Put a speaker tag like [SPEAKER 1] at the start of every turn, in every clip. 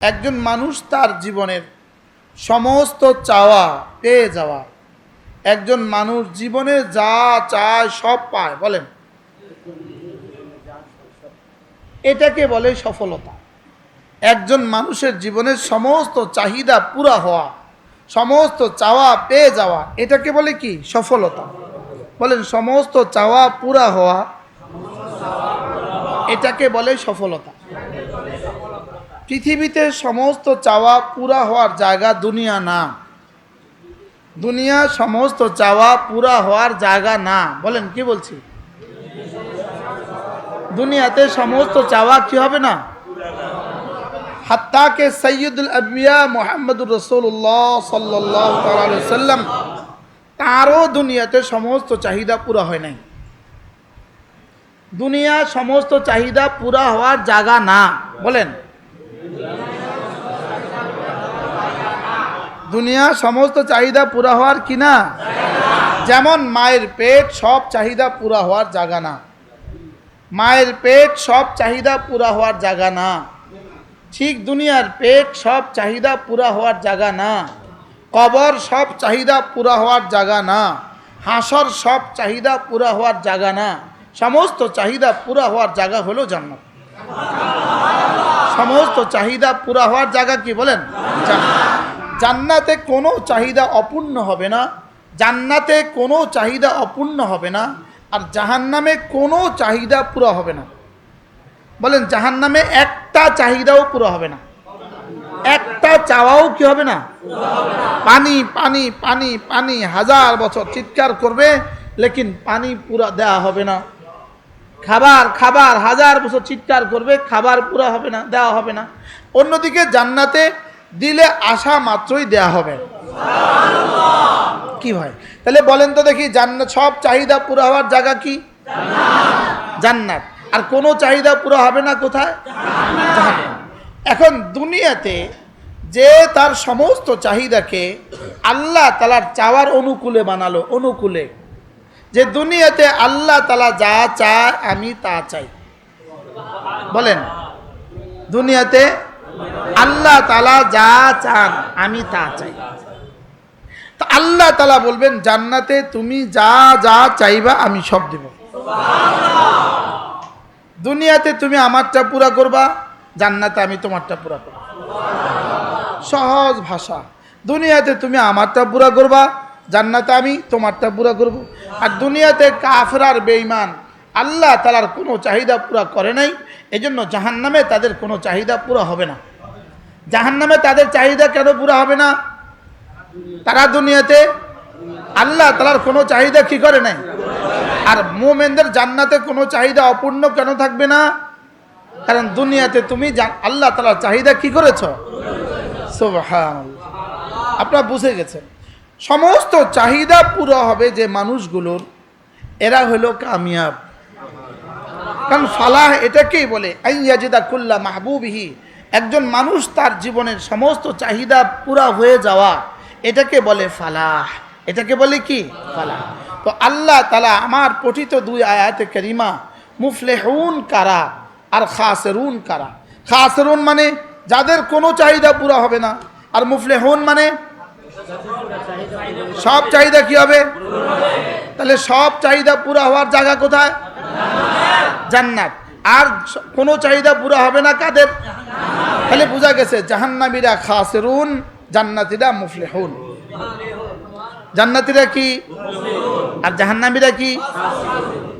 [SPEAKER 1] একজন মানুষ তার জীবনের সমস্ত চাওয়া পেয়ে যাওয়া, একজন মানুষ জীবনে যা চায় সব পায়, বলেন এটাকে বলে সফলতা। একজন মানুষের জীবনের সমস্ত চাহিদা পুরা হওয়া, সমস্ত চাওয়া পেয়ে যাওয়া, এটাকে বলে কি? সফলতা। বলেন সমস্ত চাওয়া পুরা হওয়া, এটাকে বলে সফলতা। পৃথিবীতে সমস্ত চাওয়া পুরা হওয়ার জায়গা দুনিয়া না। দুনিয়া সমস্ত চাওয়া পুরা হওয়ার জায়গা না। বলেন কি বলছি? দুনিয়াতে সমস্ত চাওয়া কি হবে না? হাত্তা কে সৈয়দুল আম্বিয়া মুহাম্মদুর রাসূলুল্লাহ সাল্লাল্লাহু আলাইহি ওয়াসাল্লাম, তারও দুনিয়াতে সমস্ত চাহিদা পুরা হয় নাই। দুনিয়া সমস্ত চাহিদা পুরা হওয়ার জায়গা না। বলেন দুনিয়া সমস্ত চাহিদা পুরা হওয়ার কি না? যেমন মায়ের পেট সব চাহিদা পুরা হওয়ার জায়গা না। মায়ের পেট সব চাহিদা পুরা হওয়ার জায়গা না। ঠিক দুনিয়ার পেট সব চাহিদা পুরা হওয়ার জায়গা না। কবর সব চাহিদা পুরা হওয়ার জায়গা না। হাসর সব চাহিদা পুরা হওয়ার জায়গা না। সমস্ত চাহিদা পুরা হওয়ার জায়গা হলো জান্নাত। সমস্ত চাহিদা পুরা হওয়ার জায়গা কি? বলেন জান্নাতে কোনো চাহিদা অপূর্ণ হবে না। জান্নাতে কোনো চাহিদা অপূর্ণ হবে না। আর জাহান্নামে কোনো চাহিদা পুরা হবে না। বলেন জাহান্নামে একটা চাহিদাও পুরা হবে না। একটা চাওয়াও কি হবে না? পানি পানি পানি পানি, হাজার বছর চিৎকার করবে লেকিন পানি পুরা দেয়া হবে না। খাবার খাবার হাজার বছর চিৎকার করবে, খাবার পুরা হবে না, দেওয়া হবে না। অন্যদিকে জান্নাতে দিলে আশা মাত্রই দেয়া হবে। কি ভাই? তাহলে বলেন তো দেখি, জান্নাত সব চাহিদা পুরা হওয়ার জায়গা কি? জান্নাত। আর কোনো চাহিদা পুরা হবে না কোথায়? জাহান্নাম। এখন দুনিয়াতে যে তার সমস্ত চাহিদাকে আল্লাহ তাআলার চাওয়ার অনুকূলে বানালো, অনুকূলে, যে দুনিয়াতে আল্লাহ তাআলা যা চায় আমি তা চাই। বলেন দুনিয়াতে আল্লাহ তাআলা যা চান আমি তা চাই। তো আল্লাহ তাআলা বলবেন জান্নাতে তুমি যা যা চাইবা আমি সব দেব। দুনিয়াতে তুমি আমারটা পুরা করবা, জান্নাতে আমি তোমারটা পুরা করব। সহজ ভাষা। দুনিয়াতে তুমি আমারটা পুরা করবা, জান্নাতে আমি তোমারটা পুরা করব। আর দুনিয়াতে কাফের আর বেঈমান আল্লাহ তাআলার কোনো চাহিদা পুরা করে নাই, এজন্য জাহান্নামে তাদের কোনো চাহিদা পুরা হবে না। জাহান্নামে তাদের চাহিদা কেন পুরা হবে না? তারা দুনিয়াতে আল্লাহ তাআলার কোনো চাহিদা কি করে নাই। আর মুমিনদের জান্নাতে কোনো চাহিদা অপূর্ণ কেন থাকবে না? কারণ দুনিয়াতে তুমি আল্লাহ তাআলার চাহিদা কি করেছ? সুবহানাল্লাহ। আপনারা বুঝে গেছেন। সমস্ত চাহিদা পুরো হবে যে মানুষগুলোর, এরা হলো কামিয়াব। কারণ ফালাহ এটাকেই বলে আইয়াজিদা কুল্লা মাহবুবিহি, একজন মানুষ তার জীবনের সমস্ত চাহিদা পুরা হয়ে যাওয়া, এটাকে বলে ফালাহ। এটাকে বলে কি? ফালাহ। তো আল্লাহ তাআলা আমার পঠিত দুই আয়াতে কারিমা মুফলিহুন কারা আর খাসিরুন কারা। খাসিরুন মানে যাদের কোনো চাহিদা পুরা হবে না, আর মুফলিহুন মানে সব চাহিদা কি হবে? তাহলে সব চাহিদা পুরা হওয়ার জায়গা কোথায়? জান্নাত। আর কোনো চাহিদা পুরা হবে না কাদের? তাহলে বোঝা গেছে জাহান্নামীরা খাসিরুন, জান্নাতীরা মুফলিহুন। জান্নাতীরা কি আর জাহান্নামীরা কি?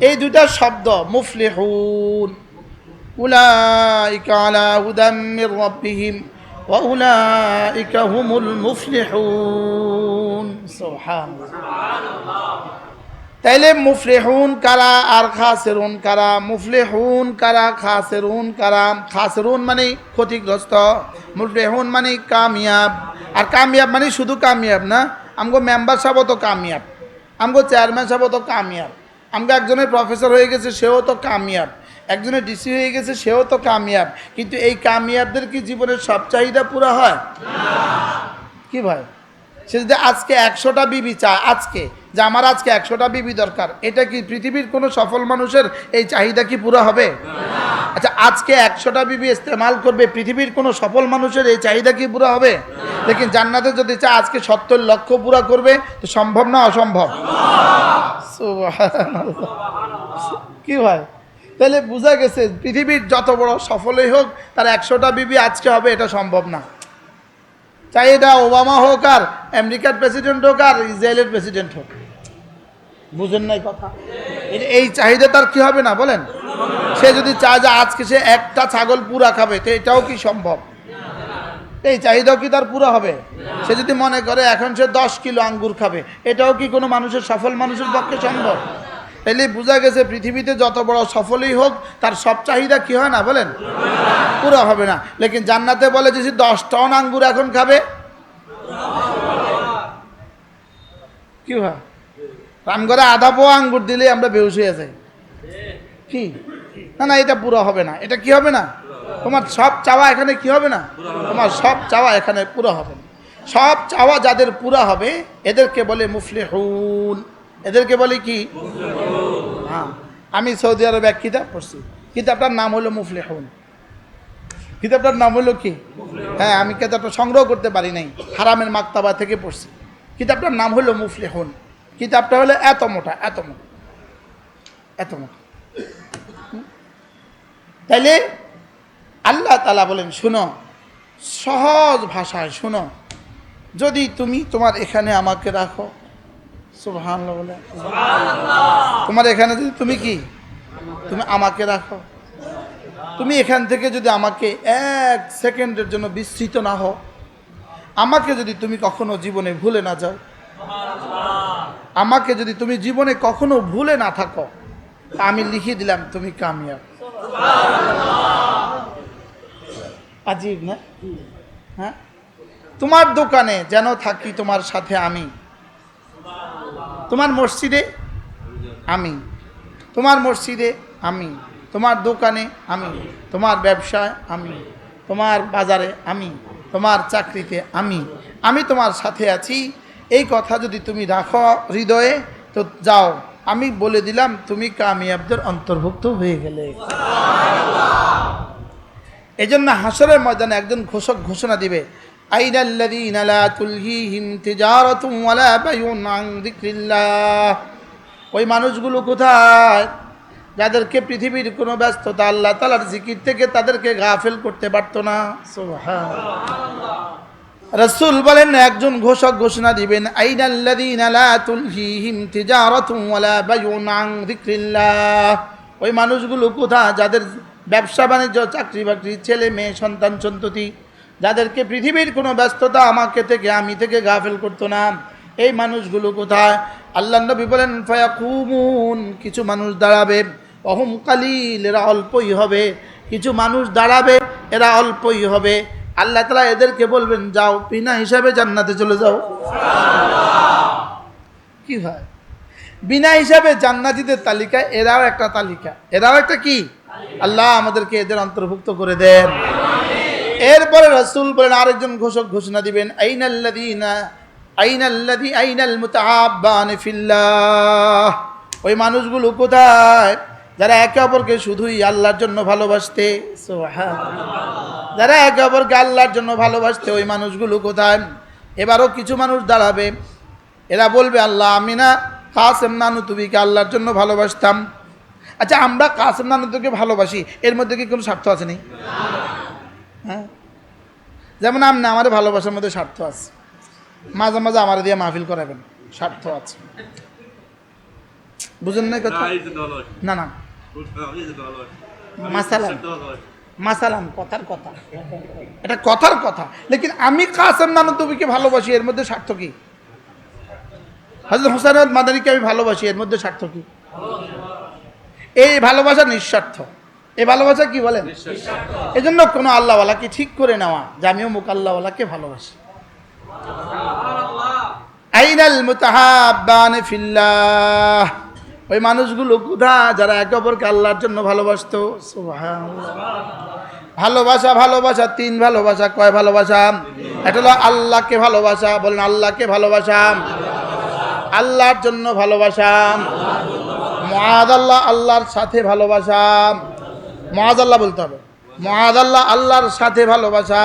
[SPEAKER 1] এই দুইটা শব্দ মুফলিহুন, উলাইকা আলা হুদাম মির রাব্বিহিম ওয়া উলাইকা হুমুল মুফলিহুন। সুবহানাল্লাহ। তাইলে মুফলিহুন কারা আর খাসিরুন কারা? মুফলিহুন কারা, খাসিরুন কারা? খাসিরুন মানে ক্ষতিগ্রস্ত, মুফলিহুন মানে কামিয়াব। আর কামিয়াব মানে শুধু কামিয়াব না, আমগো মেম্বার সাহেব তো কামিয়াব, আমগো চেয়ারম্যান সাহেব তো কামিয়াব, আমগো একজনের প্রফেসর হয়ে গেছে সেও তো কামিয়াব, একজনের ডিসি হয়ে গেছে সেও তো কামিয়াব। কিন্তু এই কামিয়াবদের কি জীবনের সব চাহিদা পুরা হয়? কি ভাই? সে যদি আজকে 100টা বিবি চায়, আজকে যে আমার আজকে 100টা বিবি দরকার, এটা কি পৃথিবীর কোনো সফল মানুষের এই চাহিদা কি পুরা হবে? আচ্ছা, আজকে 100টা বিবি ইস্তেমাল করবে, পৃথিবীর কোনো সফল মানুষের এই চাহিদা কি পুরা হবে? লেকিন জান্নাতে যদি চায় আজকে 70 লক্ষ পুরা করবে, তো সম্ভব না অসম্ভব? সুবহানাল্লাহ। কি ভাই, তাহলে বোঝা গেছে পৃথিবীর যত বড় সফলই হোক, তার 100টা বিবি আজকে হবে এটা সম্ভব না। চাই এটা ওবামা হোক, আর আমেরিকার প্রেসিডেন্ট হোক, আর ইসরায়েলের প্রেসিডেন্ট হোক। বুঝেন নাই কথা? এই চাহিদা তার কি হবে না বলেন? সে যদি চায় যে আজকে সে একটা ছাগল পুরা খাবে, তো এটাও কি সম্ভব? এই চাহিদাও কি তার পুরা হবে? সে যদি মনে করে এখন সে 10 কিলো আঙ্গুর খাবে, এটাও কি কোনো মানুষের, সফল মানুষের পক্ষে সম্ভব? তাইলে বোঝা গেছে পৃথিবীতে যত বড় সফলই হোক, তার সব চাহিদা কি হয় না বলেন? পুরা হবে না। লেকিন জান্নাতে বলে যে 10 টন আঙ্গুর এখন খাবে, কি হয়? রাম করে আধা পোয়া আঙ্গুর দিলে আমরা বেহুশ হয়ে যাই। কি না না, এটা পুরো হবে না। এটা কি হবে না? তোমার সব চাওয়া এখানে কি হবে না? তোমার সব চাওয়া এখানে পুরো হবে না। সব চাওয়া যাদের পুরা হবে এদেরকে বলে মুফলিহুন। এদেরকে বলে কি? হ্যাঁ, আমি সৌদি আরবে এক কিতাব পড়ছি, কিতাবটার নাম হলো মুফলিহুন। কিতাবটার নাম হলো কি? হ্যাঁ, আমি কিতাবটা সংগ্রহ করতে পারি নাই, হারামের মাকতাবা থেকে পড়ছি। কিতাবটার নাম হলো মুফলিহুন। কিতাবটা হলো এত মোটা, এত মোটা, এত মোটা। তাইলে আল্লাহ তাআলা বলেন, শুনো, সহজ ভাষায় শুনো, যদি তুমি তোমার এখানে আমাকে রাখো, সুবহানাল্লাহ বলে, তোমার এখানে যদি তুমি কি, তুমি আমাকে রাখো, তুমি এখান থেকে যদি আমাকে 1 সেকেন্ডের জন্য বিস্মৃত না হও, আমাকে যদি তুমি কখনো জীবনে ভুলে না যাও, আমাকে যদি তুমি জীবনে কখনো ভুলে না থাকো, আমি লিখে দিলাম তুমি কামিয়াব। আজীব না? হ্যাঁ, তোমার দোকানে যেন থাকি তোমার সাথে আমি, তোমার মসজিদে আমি, তোমার মসজিদে আমি, তোমার দোকানে আমি, তোমার ব্যবসায় আমি, তোমার বাজারে আমি, তোমার চাকরিতে আমি, আমি তোমার সাথে আছি। এই কথা যদি তুমি রাখো হৃদয়ে, তো যাও, আমি বলে দিলাম তুমি কামিয়াবদের অন্তর্ভুক্ত হয়ে গেলে। এই জন্য হাসরের ময়দানে একজন ঘোষক ঘোষণা দিবে, আইনাল্লাযীনা লা তুলহিহিম তিজারাতুন ওয়ালা বাইউন আন যিকরিল্লাহ। ওই মানুষগুলো কোথায় যাদেরকে পৃথিবীর কোনো ব্যস্ততা আল্লাহ তাআলার জিকির থেকে তাদেরকে গাফেল করতে পারতো না। সুবহানাল্লাহ। রাসূল বলেন, একজন ঘোষক ঘোষণা দিবেন, আইনাল্লাযীনা লা তুলহিহিম তিজারাতুন ওয়ালা বাইউন আন যিকরিল্লাহ। ওই মানুষগুলো কোথায় যাদের ব্যবসা বাণিজ্য, চাকরি বাকরি, ছেলে মেয়ে, সন্তান সন্ততি, যাদেরকে পৃথিবীর কোনো ব্যস্ততা আমাকে থেকে, আমি থেকে গাফেল করতো না। এই মানুষগুলো কোথায়? আল্লাহ নবী বলেন, ফায়াকুমুন, কিছু মানুষ দাঁড়াবে, অহুম কালিল, এরা অল্পই হবে। কিছু মানুষ দাঁড়াবে, এরা অল্পই হবে। আল্লাহ তাআলা এদেরকে বলবেন, যাও, বিনা হিসাবে জান্নাতে চলে যাও। কি হয়? বিনা হিসাবে জান্নাতীদের তালিকায় এরাও একটা তালিকা, এরাও একটা কি? আল্লাহ আমাদেরকে এদের অন্তর্ভুক্ত করে দেন। এরপরে রাসূল বলেন, আরেকজন ঘোষক ঘোষণা দিবেন, আইনাল মুতাহাব্বান ফিল্লাহ। ওই মানুষগুলো কোথায় যারা একে অপরকে শুধুই আল্লাহর জন্য ভালোবাসতে। সুবহানাল্লাহ। যারা একে অপরকে আল্লাহর জন্য ভালোবাসতে, ওই মানুষগুলো কোথায়? এবারও কিছু মানুষ দাঁড়াবে, এরা বলবে, আল্লাহ, আমি না কাসেম নানুতুবিকে আল্লাহর জন্য ভালোবাসতাম। আচ্ছা, আমরা কাসেম নানুতুবিকে ভালোবাসি, এর মধ্যে কি কোনো স্বার্থ আছে? নেই? হ্যাঁ, যেমন আপনি আমার ভালোবাসার মধ্যে স্বার্থ আছে, মাঝে মাঝে আমার দিয়ে মাহফিল করাবেন, স্বার্থ আছে। বুঝেন না কথা? না না, মাসালাম কথার কথা, এটা কথার কথা। লেকিন আমি কাসেম নানুতুবিকে ভালোবাসি, এর মধ্যে স্বার্থ কি? হযরত হুসাইন আহমদ মাদানীকে আমি ভালোবাসি, এর মধ্যে স্বার্থ কি? এই ভালোবাসা নিঃস্বার্থ। এই ভালোবাসা কি বলেন? এই জন্য কোনো আল্লাহওয়ালাকে ঠিক করে নেওয়া যে আমিও মুখ আল্লাহওয়ালাকে ভালোবাসি। আইনাল মুতাহাব্বান ফিল্লাহ। ওই মানুষগুলো কোথায় যারা একে অপরকে আল্লাহর জন্য ভালোবাসতো। সুবহানাল্লাহ। ভালোবাসা, ভালোবাসা, 3 ভালোবাসা। কয় ভালোবাসা? এটা হলো আল্লাহকে ভালোবাসা। বলেন, আল্লাহকে ভালোবাসা, আল্লাহর জন্য ভালোবাসা, মুআদ আল্লাহ, আল্লাহর সাথে ভালোবাসা, মুআযাল্লাহ বলতে হবে। মুআযাল্লাহ আল্লাহর সাথে ভালোবাসা,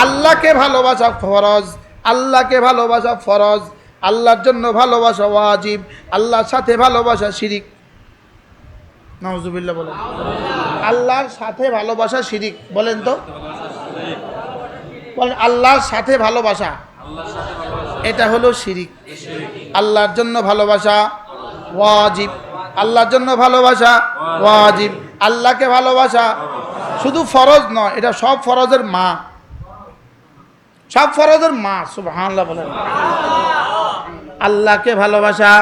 [SPEAKER 1] আল্লাহকে ভালোবাসা ফরজ, আল্লাহকে ভালোবাসা ফরজ, আল্লাহর জন্য ভালোবাসা ওয়াজিব, আল্লাহর সাথে ভালোবাসা শিরিক। নাউজুবিল্লাহ বলেন। আল্লাহর সাথে ভালোবাসা শিরিক, বলেন তো বলেন। আল্লাহর সাথে ভালোবাসা এটা হলো শিরিক। আল্লাহর জন্য ভালোবাসা ওয়াজিব, আল্লাহর জন্য ভালোবাসা ওয়াজিব, আল্লাহকে ভালোবাসা শুধু ফরজ নয়, এটা সব ফরজের মা, সব ফরজের মা। সুবহানাল্লাহ বলেন। আল্লাহকে ভালোবাসা,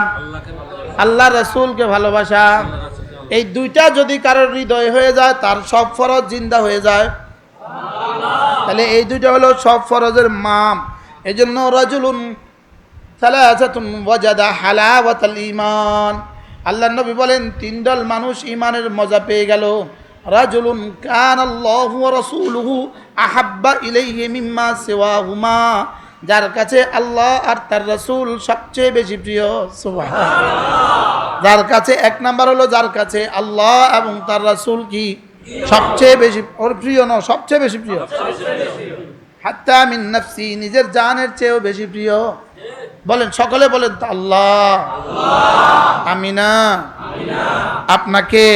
[SPEAKER 1] আল্লাহ রাসূলকে ভালোবাসা, এই দুইটা যদি কারোর হৃদয় হয়ে যায় তার সব ফরজ জিন্দা হয়ে যায়। তাহলে এই দুইটা হলো সব ফরজের মা। এই জন্য রাজুলুন সালাসাতুন ওয়াজাদা হালাওয়াতাল ঈমান, আল্লাহর নবী বলেন তিন দল মানুষ ঈমানের মজা পেয়ে গেল। রাজুলুন কানাল্লাহু ওয়া রাসূলুহু আহাব্বা ইলাইহি মিম্মা সিওয়াহুমা, যার কাছে আল্লাহ আর তার রাসূল সবচেয়ে বেশি প্রিয়। সুবহানাল্লাহ। যার কাছে এক নাম্বার হলো যার কাছে আল্লাহ এবং তার রাসূল কি সবচেয়ে বেশি, ওর প্রিয় নয়, সবচেয়ে বেশি প্রিয়। হাত্তা মিন নাফসি, নিজের জানের চেয়েও বেশি প্রিয়। বলেন, সকলে বলেন তো আল্লাহ, আমি না আপনাকে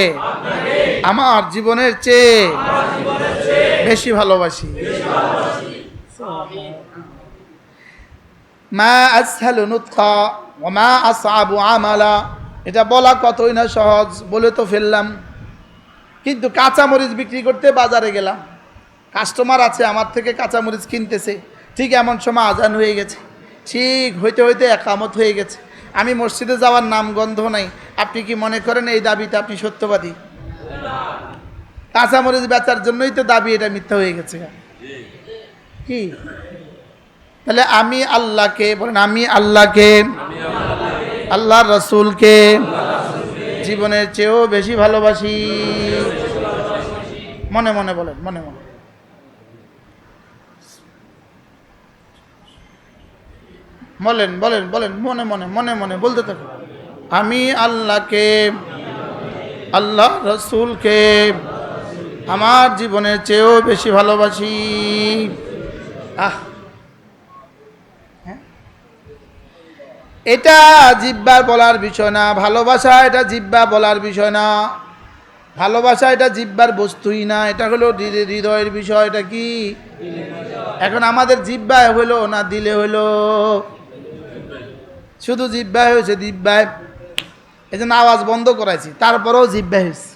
[SPEAKER 1] আমার জীবনের চেয়ে বেশি ভালোবাসি। মা আসহালু নুতকা ওয়া মা আসআবু আমালা, এটা বলা কতই না সহজ, বলে তো ফেললাম। কিন্তু কাঁচামরিচ বিক্রি করতে বাজারে গেলাম, কাস্টমার আছে আমার থেকে কাঁচামরিচ কিনতেছে, ঠিক এমন সময় আজান হয়ে গেছে, ঠিক হইতে হইতে একামত হয়ে গেছে, আমি মসজিদে যাওয়ার নাম গন্ধ নাই। আপনি কি মনে করেন এই দাবিতে আপনি সত্যবাদী? কাঁচামরিচ বেচার জন্যই তো দাবি, এটা মিথ্যা হয়ে গেছে কি? তাহলে আমি আল্লাহকে, বলেন আমি আল্লাহকে, আল্লাহর রাসূলকে জীবনের চেয়েও বেশি ভালোবাসি। মনে মনে বলেন, মনে মনে। বলেন বলেন বলেন, মনে মনে মনে মনে বলতে থাকুন। আমি আল্লাহকে, আল্লাহ রাসূলকে আমার জীবনের চেয়েও বেশি ভালোবাসি। এটা জিহ্বার বলার বিষয় না, ভালোবাসা এটা জিহ্বা বলার বিষয় না, ভালোবাসা এটা জিহ্বার বস্তুই না, এটা হলো হৃদয়ের বিষয়। এটা কি এখন আমাদের জিহ্বায় হইলো না দিলে হইলো? শুধু জিহ্বায় হয়েছে, জিহ্বায়, এই জন্য আওয়াজ বন্ধ করাইছি, তারপরেও জিহ্বায় হয়েছে।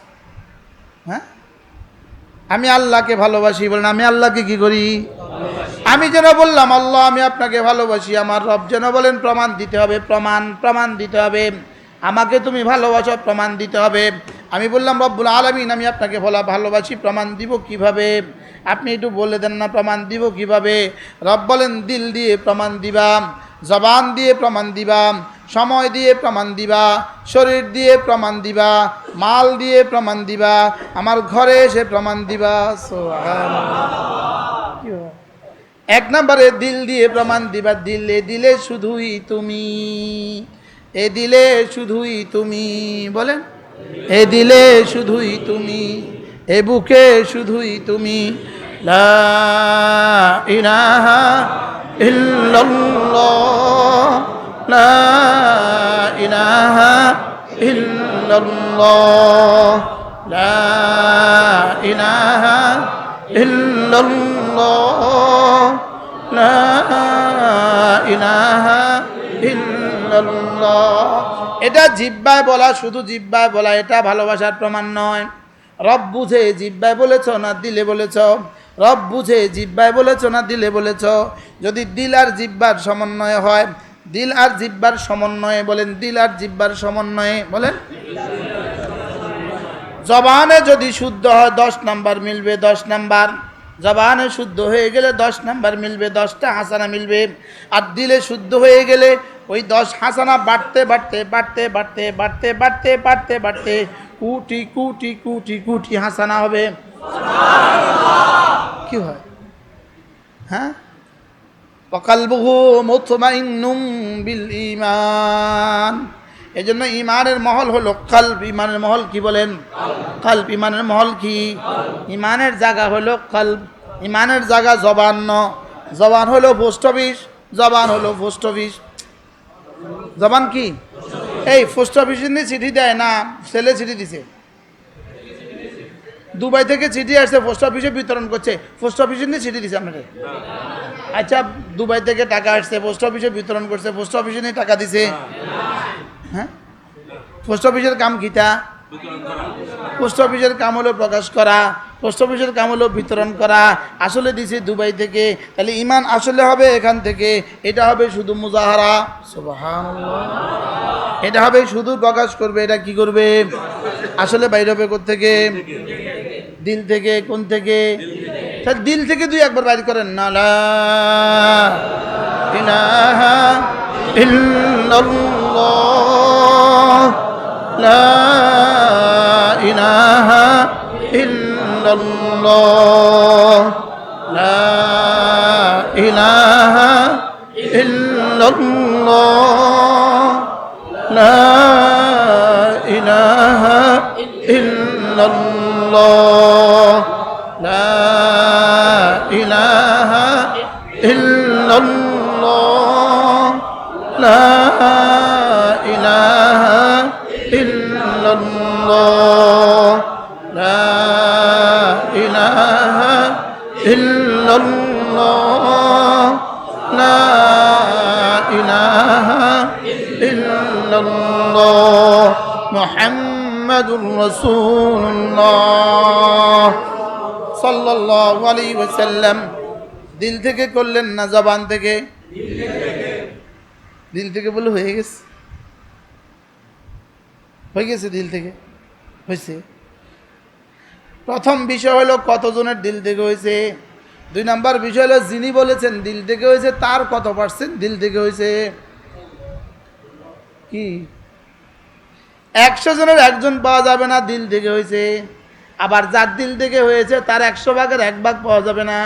[SPEAKER 1] হ্যাঁ, আমি আল্লাহকে ভালোবাসি, বলেন আমি আল্লাহকে কি করি? আমি যেন বললাম আল্লাহ আমি আপনাকে ভালোবাসি, আমার রব যেন বলেন প্রমাণ দিতে হবে, প্রমাণ দিতে হবে, আমাকে তুমি ভালোবাসো, প্রমাণ দিতে হবে। আমি বললাম রব্বুল আলামিন আমি আপনাকে ভালোবাসি, প্রমাণ দিব কিভাবে? আপনি একটু বলে দেন না, প্রমাণ দিব কিভাবে? রব বলেন দিল দিয়ে প্রমাণ দিবা, জবান দিয়ে প্রমাণ দিবা, সময় দিয়ে প্রমাণ দিবা, শরীর দিয়ে প্রমাণ দিবা, মাল দিয়ে প্রমাণ দিবা, আমার ঘরে এসে প্রমাণ দিবা। এক নম্বরে দিল দিয়ে প্রমাণ দিবা, দিলে দিলে শুধুই তুমি, এ দিলে শুধুই তুমি, বলেন এ দিলে শুধুই তুমি, এ বুকে শুধুই তুমি। লা ইলাহা ইল্লাল্লাহ, লা ইলাহা ইল্লাল্লাহ, লা ইলাহা ইল্লাল্লাহ, লা ইলাহা ইল্লাল্লাহ। এটা জিহ্বায় বলা, শুধু জিহ্বায় বলা, এটা ভালোবাসার প্রমাণ নয়। রব বুঝে জিহ্বায় বলেছ না দিলে বলেছ? রব বুঝে জিহ্বায় বলেছ না দিলে বলেছ? যদি দিল আর জিহ্বার সমন্বয় হয়, দিল আর জিহ্বার সমন্বয়ে, বলেন দিল আর জিহ্বার সমন্বয়ে, বলেন জবানে যদি শুদ্ধ হয় 10 নাম্বার মিলবে, 10 নাম্বার। জবানে শুদ্ধ হয়ে গেলে 10 নাম্বার মিলবে, 10টা হাসানা মিলবে। আর দিলে শুদ্ধ হয়ে গেলে ওই 10 হাসানা বাড়তে বাড়তে বাড়তে বাড়তে বাড়তে বাড়তে বাড়তে বাড়তে কোটি কোটি কোটি কোটি হাসানা হবে। কি হয়? হ্যাঁ, ওয়াকালবুহু মুতমাইন্নুম বিল ঈমান, এই জন্য ইমানের মহল হলো কলব। ইমানের মহল কি বলেন? কলব। ইমানের মহল কি? ইমানের জায়গা হলো কলব। ইমানের জায়গা জবান ন। জবান হলো পোস্ট অফিস। জবান হলো পোস্ট অফিস। জবান কি? এই পোস্ট অফিসে নিয়ে চিঠি দেয় না, ছেলে চিঠি দিছে। দুবাই থেকে চিঠি আসছে, পোস্ট অফিসে বিতরণ করছে। পোস্ট অফিসে নিয়ে চিঠি দিছে আপনাকে? আচ্ছা, দুবাই থেকে টাকা আসছে, পোস্ট অফিসে বিতরণ করছে, পোস্ট অফিসে নিয়ে টাকা দিছে? হ্যাঁ, পোস্ট অফিসের কাম কিটা? পোস্ট অফিসের কাম হলো প্রকাশ করা, পোস্ট অফিসের কাম হলো বিতরণ করা। আসলে দিছে দুবাই থেকে, তাহলে ইমান আসলে হবে এখান থেকে। এটা হবে শুধু মুজাহারা। সুবহানাল্লাহ। এটা হবে শুধু প্রকাশ করবে। এটা কি করবে? আসলে বাইরে হবে কোত্থেকে? দিল থেকে। কোন থেকে? দিল থেকে দুই একবার বাইর করেন না। লা ইলাহা ইল্লাল্লাহ, লা ইলাহা ইল্লাল্লাহ, লা ইলাহা ইল্লাল্লাহ, লা ইলাহা ইল্লাল্লাহ, লা ইলাহা ইল্লাল্লাহ, লা ইলাহা ইল্লাল্লাহ, লা ইলাহা ইল্লাল্লাহ, লা ইলাহা ইল্লাল্লাহ, মুহাম্মাদুর রাসূলুল্লাহ সাল্লাল্লাহু আলাইহি ওয়াসাল্লাম। দিল থেকে করলেন না জবান থেকে? দিল থেকে বলে হয়ে গেছে। হয়ে গেছে, দিল থেকে হয়েছে। প্রথম বিষয় হলো কতজনের দিল থেকে হয়েছে। 2 নাম্বার বিষয় হলো যিনি বলেছেন দিল থেকে হয়েছে তার কত % দিল থেকে হয়েছে। কি 100 জনের 1 জন পাওয়া যাবে না দিল থেকে হয়েছে। আবার যার দিল থেকে হয়েছে তার 100 ভাগের 1 ভাগ পাওয়া যাবে না।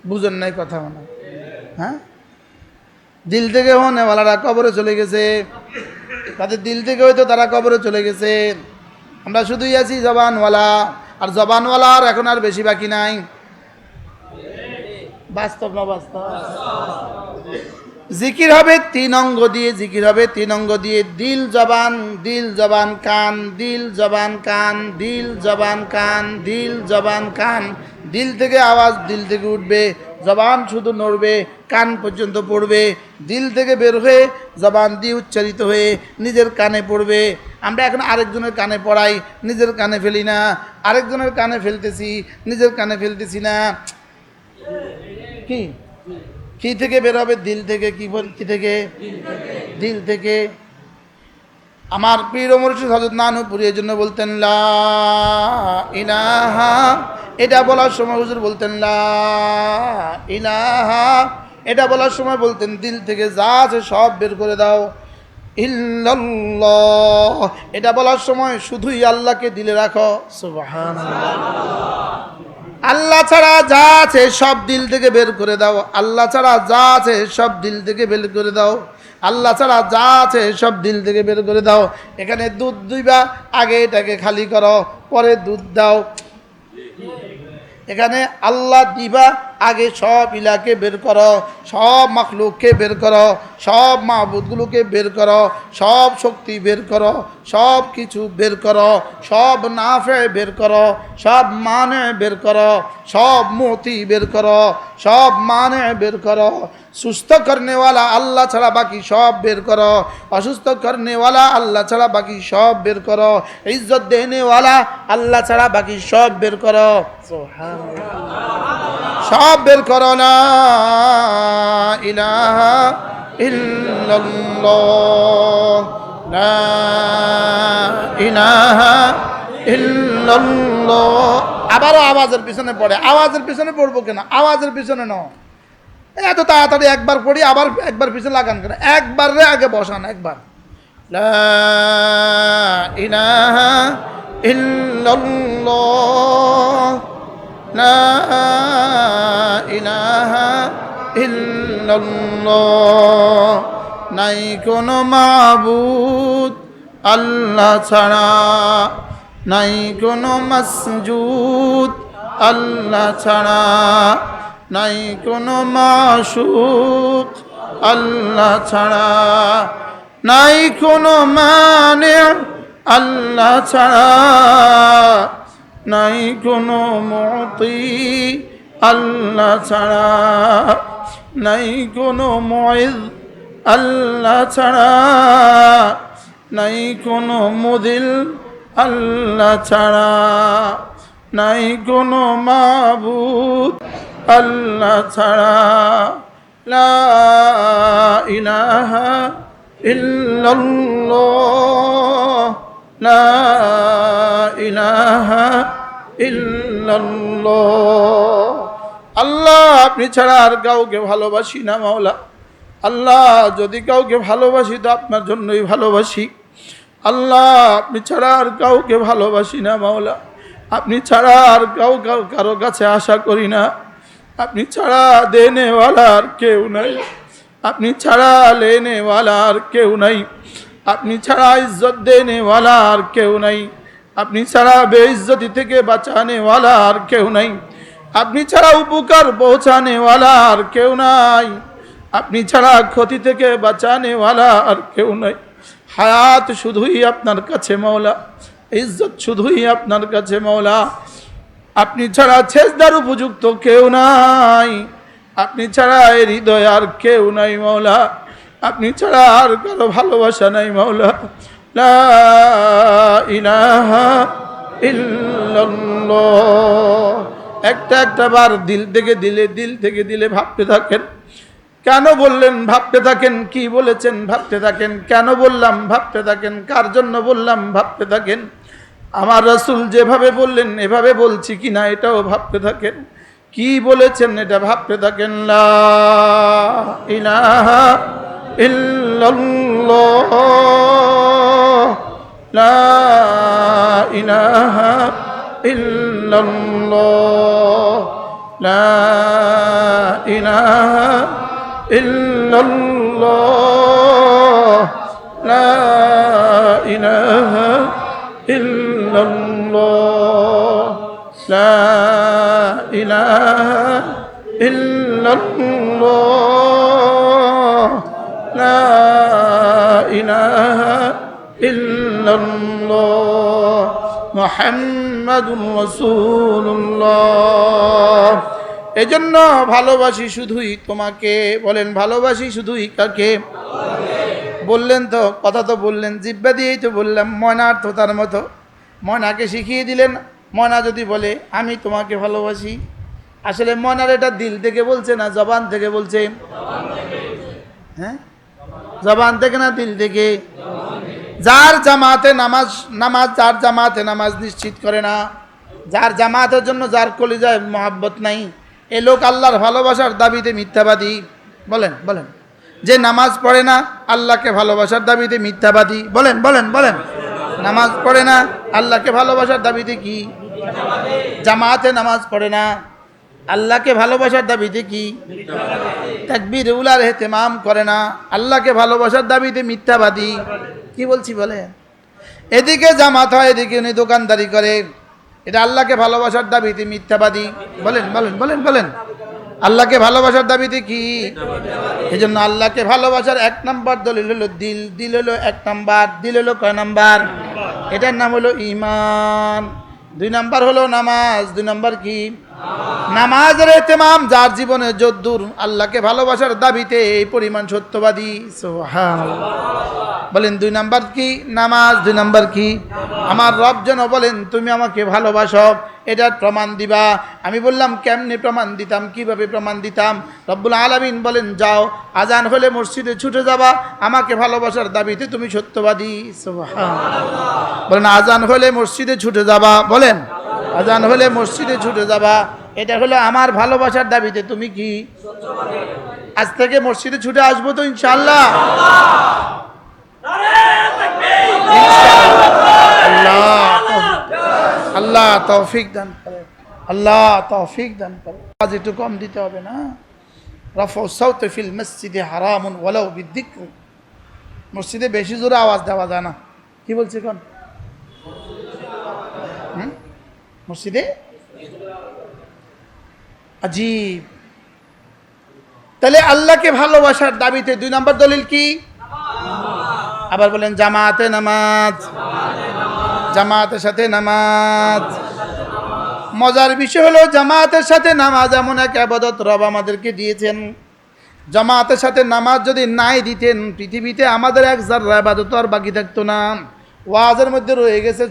[SPEAKER 1] বুঝেন নাই কথা মনে? হ্যাঁ, দিল থেকে হনেওয়ালারা কবরে চলে গেছে। তাদের দিল থেকে হয়তো তারা কবরে চলে গেছে। আমরা শুধুই আছি জবানওয়ালা। আর জবানওয়ালার এখন আর বেশি বাকি নাই। বাস্তব না বাস্তব? জিকির হবে 3 অঙ্গ দিয়ে। জিকির হবে 3 অঙ্গ দিয়ে। দিল জবান, দিল জবান কান, দিল জবান কান, দিল জবান কান, দিল জবান কান। দিল থেকে আওয়াজ দিল থেকে উঠবে, জবান শুধু নড়বে, কান পর্যন্ত পড়বে। দিল থেকে বের হয়ে জবান দিয়ে উচ্চারিত হয়ে নিজের কানে পড়বে। আমরা এখন আরেকজনের কানে পড়াই, নিজের কানে ফেলি না। আরেকজনের কানে ফেলতেছি, নিজের কানে ফেলতেছি না। কি কি থেকে বের হবে? দিল থেকে। কি থেকে? দিল থেকে। আমার পীর ও মুর্শিদ হযরত নানুপুরি এই জন্য বলতেন লা ইলাহা। এটা বলার সময় হুজুর বলতেন লা ইলাহা। এটা বলার সময় বলতেন দিল থেকে যা আছে সব বের করে দাও। ইল্লাল্লাহ। এটা বলার সময় শুধুই আল্লাহকে দিলে রাখো। সুবহানাল্লাহ। আল্লাহ ছাড়া যা আছে সব দিল থেকে বের করে দাও। আল্লাহ ছাড়া যা আছে সব দিল থেকে বের করে দাও। আল্লাহ ছাড়া যা আছে সব দিল থেকে বের করে দাও। এখানে দুধ দুইবা, আগে এটাকে খালি করো, পরে দুধ দাও। এখানে আল্লাহ দিবা, আগে সব ইলাকে বের করো, সব মাখলুককে বের করো, সব মাহবুদগুলোকে বের করো, সব শক্তি বের করো, সব কিছু বের করো, সব নাফে বের করো, সব মানে বের করো, সব মোতি বের করো, সব মানে বের করো। সুস্থ করনেওয়ালা আল্লাহ ছাড়া বাকি সব বের করো। অসুস্থ করনেওয়ালা আল্লাহ ছাড়া বাকি সব বের করো। ইজ্জত দেনেওয়ালা আল্লাহ ছাড়া বাকি সব বের করো। সব বের করো। লা ইলাহা ইল্লাল্লাহ, লা ইলাহা ইল্লাল্লাহ। আবারও আওয়াজের পিছনে পড়ে। আওয়াজের পিছনে পড়বো কেন? আওয়াজের পিছনে ন, এত তাড়াতাড়ি একবার পড়ি আবার একবার পিছনে লাগান কেন? একবার রে আগে বসান। একবার লা ইলাহা ইল্লাল্লাহ, লা ইলাহা ইল্লাল্লাহ, নাই কোনো মাবুদ আল্লাহ ছাড়া, নাই কোনো মাসজুদ আল্লাহ ছাড়া, নাই কোনো মাশুক আল্লাহ ছাড়া, নাই কোনো মানে আল্লাহ ছাড়া, নাই কোনো মুতি আল্লাহ ছাড়া, নাই কোনো মুইজ আল্লাহ ছাড়া, নাই কোনো মুদিল আল্লাহ ছাড়া, নাই কোনো মাবুদ আল্লাহ ছাড়া। লা ইলাহা ইল্লাল্লাহ, লা ইলাহা ইল্লাল্লাহ। আল্লাহ আপনি ছাড়া আর কাউকে ভালোবাসি না মাওলা। আল্লাহ যদি কাউকে ভালোবাসি তো আপনার জন্যই ভালোবাসি। আল্লাহ আপনি ছাড়া আর কাউকে ভালোবাসি না মাওলা। আপনি ছাড়া আর কারো কাছে আশা করি না। আপনি ছাড়া দেনেওয়ালা আর কেউ নাই, আপনি ছাড়া লেনেওয়ালা আর কেউ নাই, আপনি ছাড়া ইজ্জত দেনেওয়ালা আর কেউ নাই, আপনি ছাড়া বেইজ্জতি থেকে বাঁচানেওয়ালা আর কেউ নাই, আপনি ছাড়া উপকার পৌঁছানেওয়ালা আর কেউ নাই, আপনি ছাড়া ক্ষতি থেকে বাঁচানেওয়ালা আর কেউ নাই। হায়াত শুধুই আপনার কাছে মাওলা, ইজ্জত শুধুই আপনার কাছে মাওলা। আপনি ছাড়া সেজদার উপযুক্ত কেউ নাই, আপনি ছাড়া এর হৃদয় আর কেউ নাই মাওলা। আপনি ছাড়া আর কারো ভালোবাসা নাই মাওলা। লা ইলাহা ইল্লাল্লাহ। একটা বার দিল থেকে দিলে ভাবতে থাকেন। কেন বললেন ভাবতে থাকেন, কি বলেছেন ভাবতে থাকেন, কেন বললাম ভাবতে থাকেন, কার জন্য বললাম ভাবতে থাকেন, আমার রাসূল যেভাবে বললেন এভাবে বলছি কিনা এটাও ভাবতে থাকেন, কি বলেছেন এটা ভাবতে থাকেন। লা ইলাহা ইল্লাল্লাহ, লা ইলাহা ইল্লাল্লাহ, লা ইলাহা ইল্লাল্লাহ, লা ইলাহা ইল্লাল্লাহ, লা ইলাহা ইল্লাল্লাহ, লা ইলাহা ইল্লাল্লাহ, মুহাম্মাদুর রাসূলুল্লাহ। এজন্য ভালোবাসি শুধুই তোমাকে। বলেন ভালোবাসি শুধুই কাকে? বললেন তো, কথা তো বললেন, জিহ্বা দিয়েই তো বললাম। ময়নার তো তার মতো, ময়নাকে শিখিয়ে দিলেন। ময়না যদি বলে আমি তোমাকে ভালোবাসি, আসলে ময়নার এটা দিল থেকে বলছে না জবান থেকে বলছে? হ্যাঁ, জবান থেকে না দিল থেকে? যার জামাতে নামাজ যার জামাতে নামাজ নিশ্চিত করে না, যার জামাতের জন্য যার কলিজায় মহাব্বত নাই, এ লোক আল্লাহর ভালোবাসার দাবিতে মিথ্যাবাদী। বলেন বলেন, যে নামাজ পড়ে না আল্লাহকে ভালোবাসার দাবিতে মিথ্যাবাদী। বলেন বলেন বলেন, নামাজ পড়ে না আল্লাহকে ভালোবাসার দাবিতে কি? জামাতে নামাজ পড়ে না আল্লাহকে ভালোবাসার দাবিতে কি? তাকবীর উলার ইহতিমাম করে না আল্লাহকে ভালোবাসার দাবিতে মিথ্যাবাদী। কি বলছি বলে? এদিকে জামাত হয়, এদিকে উনি দোকানদারি করে, এটা আল্লাহকে ভালোবাসার দাবিতে মিথ্যাবাদী। বলেন বলেন বলেন বলেন, আল্লাহকে ভালোবাসার দাবিতে কি? এই জন্য আল্লাহকে ভালোবাসার এক নাম্বার দলিল হলো দিল। দিল হলো এক নাম্বার। দিল হলো কয় নাম্বার? এটার নাম হলো ঈমান। 2 নাম্বার হলো নামাজ। 2 নাম্বার কি? নামাজের ইহতিমাম। যার জীবনে যদ্দূর আল্লাহকে ভালোবাসার দাবিতে এই পরিমাণ সত্যবাদী, সুবহানাল্লাহ। বলেন 2 নাম্বার কি? নামাজ। 2 নাম্বার কি? আমার রব যেন বলেন তুমি আমাকে ভালোবাসো, এটার প্রমাণ দিবা। আমি বললাম কেমনে প্রমাণ দিতাম, কিভাবে প্রমাণ দিতাম? রব্বুল আলামিন বলেন যাও, আজান হলে মসজিদে ছুটে যাবা, আমাকে ভালোবাসার দাবিতে তুমি সত্যবাদী, সুবহানাল্লাহ। বলেন আজান হলে মসজিদে ছুটে যাবা। বলেন আজান হলে মসজিদে ছুটে যাবা, এটা হলো আমার ভালোবাসার দাবিতে তুমি কি? আজ থেকে মসজিদে ছুটে আসবো তো ইনশাআল্লাহ। আল্লাহ তৌফিক দান করে, আল্লাহ তৌফিক দান করে। আজ একটু কম দিতে হবে না? রাফউ সাউত ফিল মসজিদে হারামুন ওয়ালাউ বিযিকর। মসজিদে বেশি জোরে আওয়াজ দেওয়া যায় না। কি বলছি এখন? মসজিদে আজীব। তাহলে আল্লাহকে ভালোবাসার দাবিতে 2 নম্বর দলিল কি? আবার বলেন জামাতে নামাজ, জামাতের সাথে নামাজ। মজার বিষয় হলো জামাতের সাথে নামাজ এমন এক ইবাদত রব আমাদেরকে দিয়েছেন, জামাতের সাথে নামাজ যদি নাই দিতেন পৃথিবীতে আমাদের এক জাররা ইবাদত আর বাকি থাকতো না। ওয়াজের মধ্যে রয়ে গেছে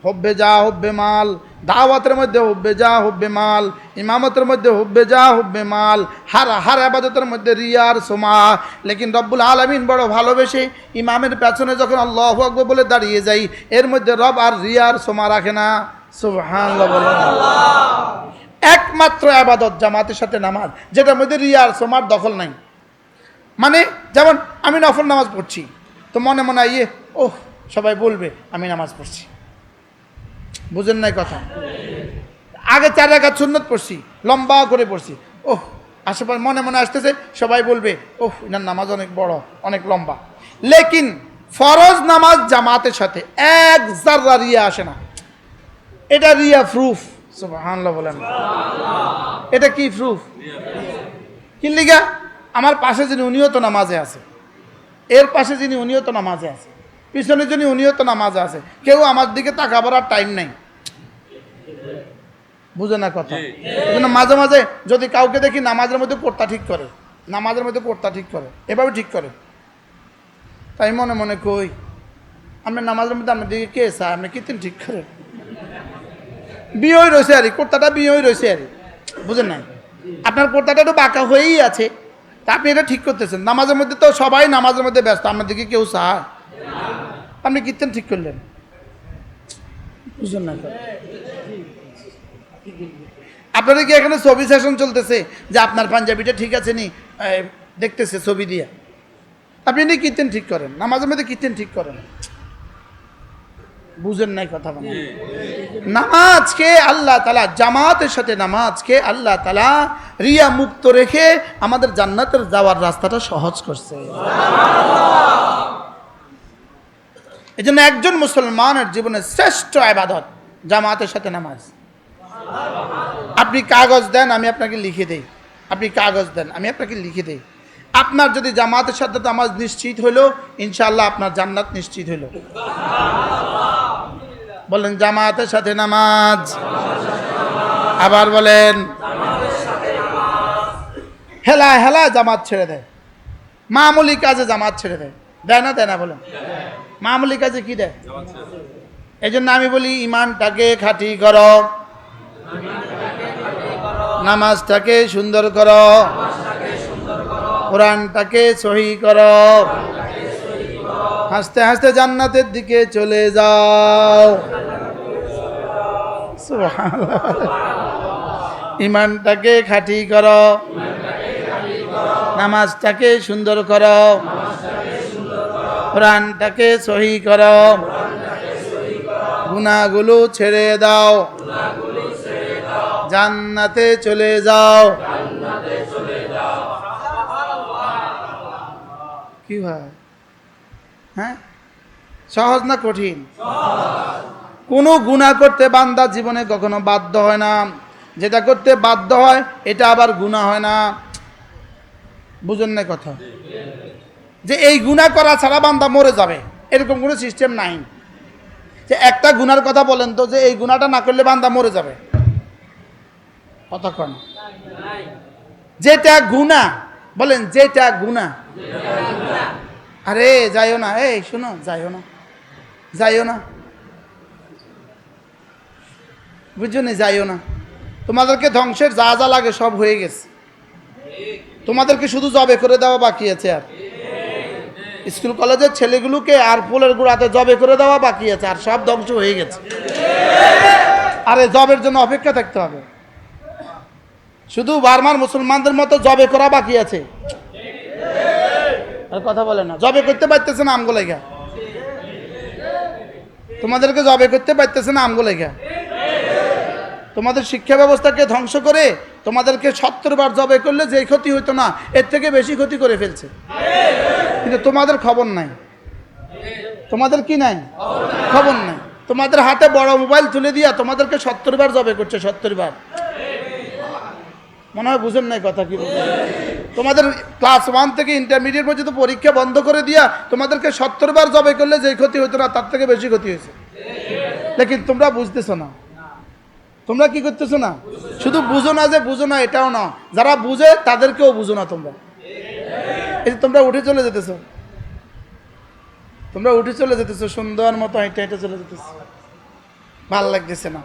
[SPEAKER 1] হব্বে যা হব্বে মাল, দাওয়াতের মধ্যে হব্বে যা হব্বে মাল, ইমামতের মধ্যে হব্বে যা হব্বে মাল, হার ইবাদতের মধ্যে রিয়ার সোমা। লেকিন রব্বুল আলামিন বড় ভালোবেসে ইমামের পেছনে যখন আল্লাহু আকবার বলে দাঁড়িয়ে যাই, এর মধ্যে রব আর রিয়ার সোমা রাখে না। সুবহানাল্লাহ বলেন। একমাত্র ইবাদত জামাতের সাথে নামাজ, যেটার মধ্যে রিয়ার সোমার দখল নাই। মানে যেমন আমি নফল নামাজ পড়ছি, তো মনে মনে ওহ সবাই বলবে আমি নামাজ পড়ছি, বুঝেন নাই কথা? আগে 4 রাকাত সুন্নত পড়ছি, লম্বা করে পড়ছি, ওহ আশেপাশে মনে মনে আসতেছে সবাই বলবে ওহ এনার নামাজ অনেক বড়, অনেক লম্বা। লেকিন ফরজ নামাজ জামাতের সাথে এক জাররা রিয়া আসে না। এটা রিয়া প্রুফ। সুবহানাল্লাহ বলেন। এটা কি প্রুফ? কি লিগা? আমার পাশে যিনি উনিও তো নামাজে আছে, এর পাশে যিনি উনিও তো নামাজে আছে, পিছনে যিনি উনিও তো নামাজে আছে, কেউ আমার দিকে তাকাবার আর টাইম নাই। বুঝে না কথা? মাঝে মাঝে যদি কাউকে দেখি নামাজের মধ্যে কোর্তা ঠিক করে, নামাজের মধ্যে কোর্তা ঠিক করে, এভাবে ঠিক করে, তাই মনে মনে কই আপনি নামাজের মধ্যে আপনার দিকে কে চায়? আপনি কীর্তন ঠিক করেন, বিয়েই রয়েছে আর কোর্তাটা বিয়েই রয়েছে আর, বুঝেন নাই? আপনার কোর্তাটা একটু বাঁকা হয়েই আছে, তা আপনি এটা ঠিক করতেছেন। নামাজের মধ্যে তো সবাই নামাজের মধ্যে ব্যস্ত, আপনার দিকে কেউ চায়? আপনি কীর্তন ঠিক করলেন, বুঝলেন না? আপনাদের কি এখানে ছবি সেশন চলতেছে যে আপনার পাঞ্জাবিটা ঠিক আছে নি দেখতেছে ছবি দিয়ে, আপনি নি কীর্তন ঠিক করেন, নামাজের মধ্যে কীর্তন ঠিক করেন, বুঝেন নাই কথা? মানে নামাজকে আল্লাহ তাআলা, জামাতের সাথে নামাজকে আল্লাহ তাআলা রিয়া মুক্ত রেখে আমাদের জান্নাতের যাওয়ার রাস্তাটা সহজ করছে। এজন্য একজন মুসলমানের জীবনের শ্রেষ্ঠ ইবাদত জামাতের সাথে নামাজ। আপনি কাগজ দেন আমি আপনাকে লিখে দেই, আপনি কাগজ দেন আমি আপনাকে লিখে দেই, আপনার যদি জামাতের সাথে নামাজ নিশ্চিত হইল, ইনশাআল্লাহ আপনার জান্নাত নিশ্চিত হইল। বলেন জামাতের সাথে নামাজ। আবার বলেন হেলা হেলা জামাত ছেড়ে দেয়, মামুলি কাজে জামাত ছেড়ে দেয়, দেয় না? দেয় না? বলেন মামুলি কাজে কি দেয়? এই জন্য আমি বলি ইমানটাকে খাঁটি করো, নামাজটাকে সুন্দর করো, কোরআনটাকে সহি করো, হাসতে হাসতে জান্নাতের দিকে চলে যাও। সুবহানাল্লাহ। ইমানটাকে খাঁটি করো, নামাজটাকে সুন্দর করো, কোরআনটাকে সহি করো, গুনাহগুলো ছেড়ে দাও, জান্নাতে চলে যাও। কি ভাই? হ্যাঁ, সহজ না কঠিন? কোনো গুনাহ করতে বান্দা জীবনে কখনো বাধ্য হয় না, যেটা করতে বাধ্য হয় এটা আবার গুনাহ হয় না। বুঝেন না কথা? যে এই গুনাহ করা ছাড়া বান্দা মরে যাবে, এরকম কোনো সিস্টেম নাই। যে একটা গুনার কথা বলেন তো, যে এই গুনাহটা না করলে বান্দা মরে যাবে, কথা কন। যেটা গুনাহ বলেন, যেটা গুনাহ। আরে যাইও না, এই শোনো, যাইও না, যাইও না, বুঝছো না? যাইও না, তোমাদেরকে ধ্বংসের যা যা লাগে সব হয়ে গেছে, তোমাদেরকে শুধু জবে করে দেওয়া বাকি আছে। আর স্কুল কলেজের ছেলেগুলোকে আর ফুলের গুঁড়াতে জবে করে দেওয়া বাকি আছে, আর সব ধ্বংস হয়ে গেছে। আরে জবের জন্য অপেক্ষা থাকতে হবে, শুধু বারবার মুসলমানদের মতো জবে করা বাকি আছে। আর কথা বলে না, জবে করতে পারতেছে না আমগো লেগা, তোমাদেরকে জবে করতে পারতেছে না আমগো লেগা। তোমাদের শিক্ষা ব্যবস্থাকে ধ্বংস করে তোমাদেরকে 70 বার জবে করলে যে ক্ষতি হইতো না, এর থেকে বেশি ক্ষতি করে ফেলছে। কিন্তু তোমাদের খবর নাই। তোমাদের কি নাই? খবর নাই। তোমাদের হাতে বড় মোবাইল তুলে দিয়া তোমাদেরকে 70 বার জবে করছে, 70 বার। মনে হয় বুঝেন নাই কথা কি বলছে। তোমাদের ক্লাস 1 থেকে ইন্টারমিডিয়েট পর্যন্ত পরীক্ষা বন্ধ করে দিয়া তোমাদেরকে 70 বার জবে করলে যে ক্ষতি হতো না তার থেকে বেশি ক্ষতি হয়েছে। লেকিন তোমরা বুঝতেছো না। তোমরা কি করতেছো না? শুধু বুঝো না যে বুঝো না এটাও না, যারা বুঝে তাদেরকেও বুঝো না তোমরা। এই যে তোমরা উঠে চলে যেতেছো, তোমরা উঠে চলে যেতেছো সুন্দর মতো হেঁটে হেঁটে চলে যেতেছো, ভাল লাগতেছে না।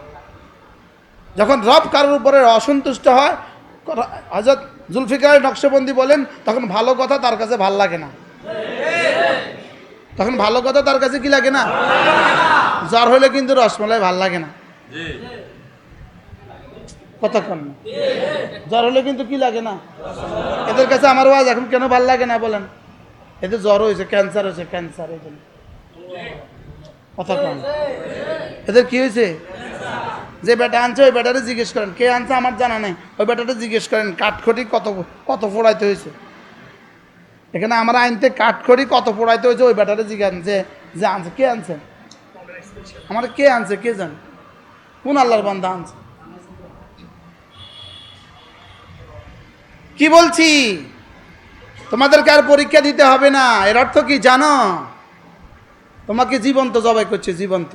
[SPEAKER 1] যখন রব কারোর উপরে অসন্তুষ্ট হয়, হযরত জুলফিকার নকশবন্দি বলেন, তখন ভালো কথা তার কাছে ভাল লাগে না। তখন ভালো কথা তার কাছে কি লাগে না? জ্বর হলে কিন্তু রসমলাই ভাল লাগে না। কতক্ষণ না জ্বর হলে কিন্তু কি লাগে না এদের কাছে? আমার ওয়াজ এখন কেন ভাল লাগে না বলেন? এদের জ্বর হয়েছে, ক্যান্সার হয়েছে, ক্যান্সার। এই জন্য কতক্ষণ এদের কি হয়েছে? যে বেটা আনছে ওই বেটারে জিজ্ঞেস করেন, কে আনছে আমার জানা নেই, ওই বেটাটা জিজ্ঞেস করেন কাঠখড়ি কত কত পোড়াইতে হয়েছে। এখানে আমরা আনতে কাঠখড়ি কত পোড়াইতে হয়েছে, ওই বেটারে জিজ্ঞাসা যে আনছে, কে আনছে আমার, কে আনছে, কে জানে, কোন আল্লাহর বান্দা আনছে। কি বলছি? তোমাদেরকে আর পরীক্ষা দিতে হবে না। এর অর্থ কি জানো? তোমাকে জীবন্ত জবাই করছে, জীবন্ত।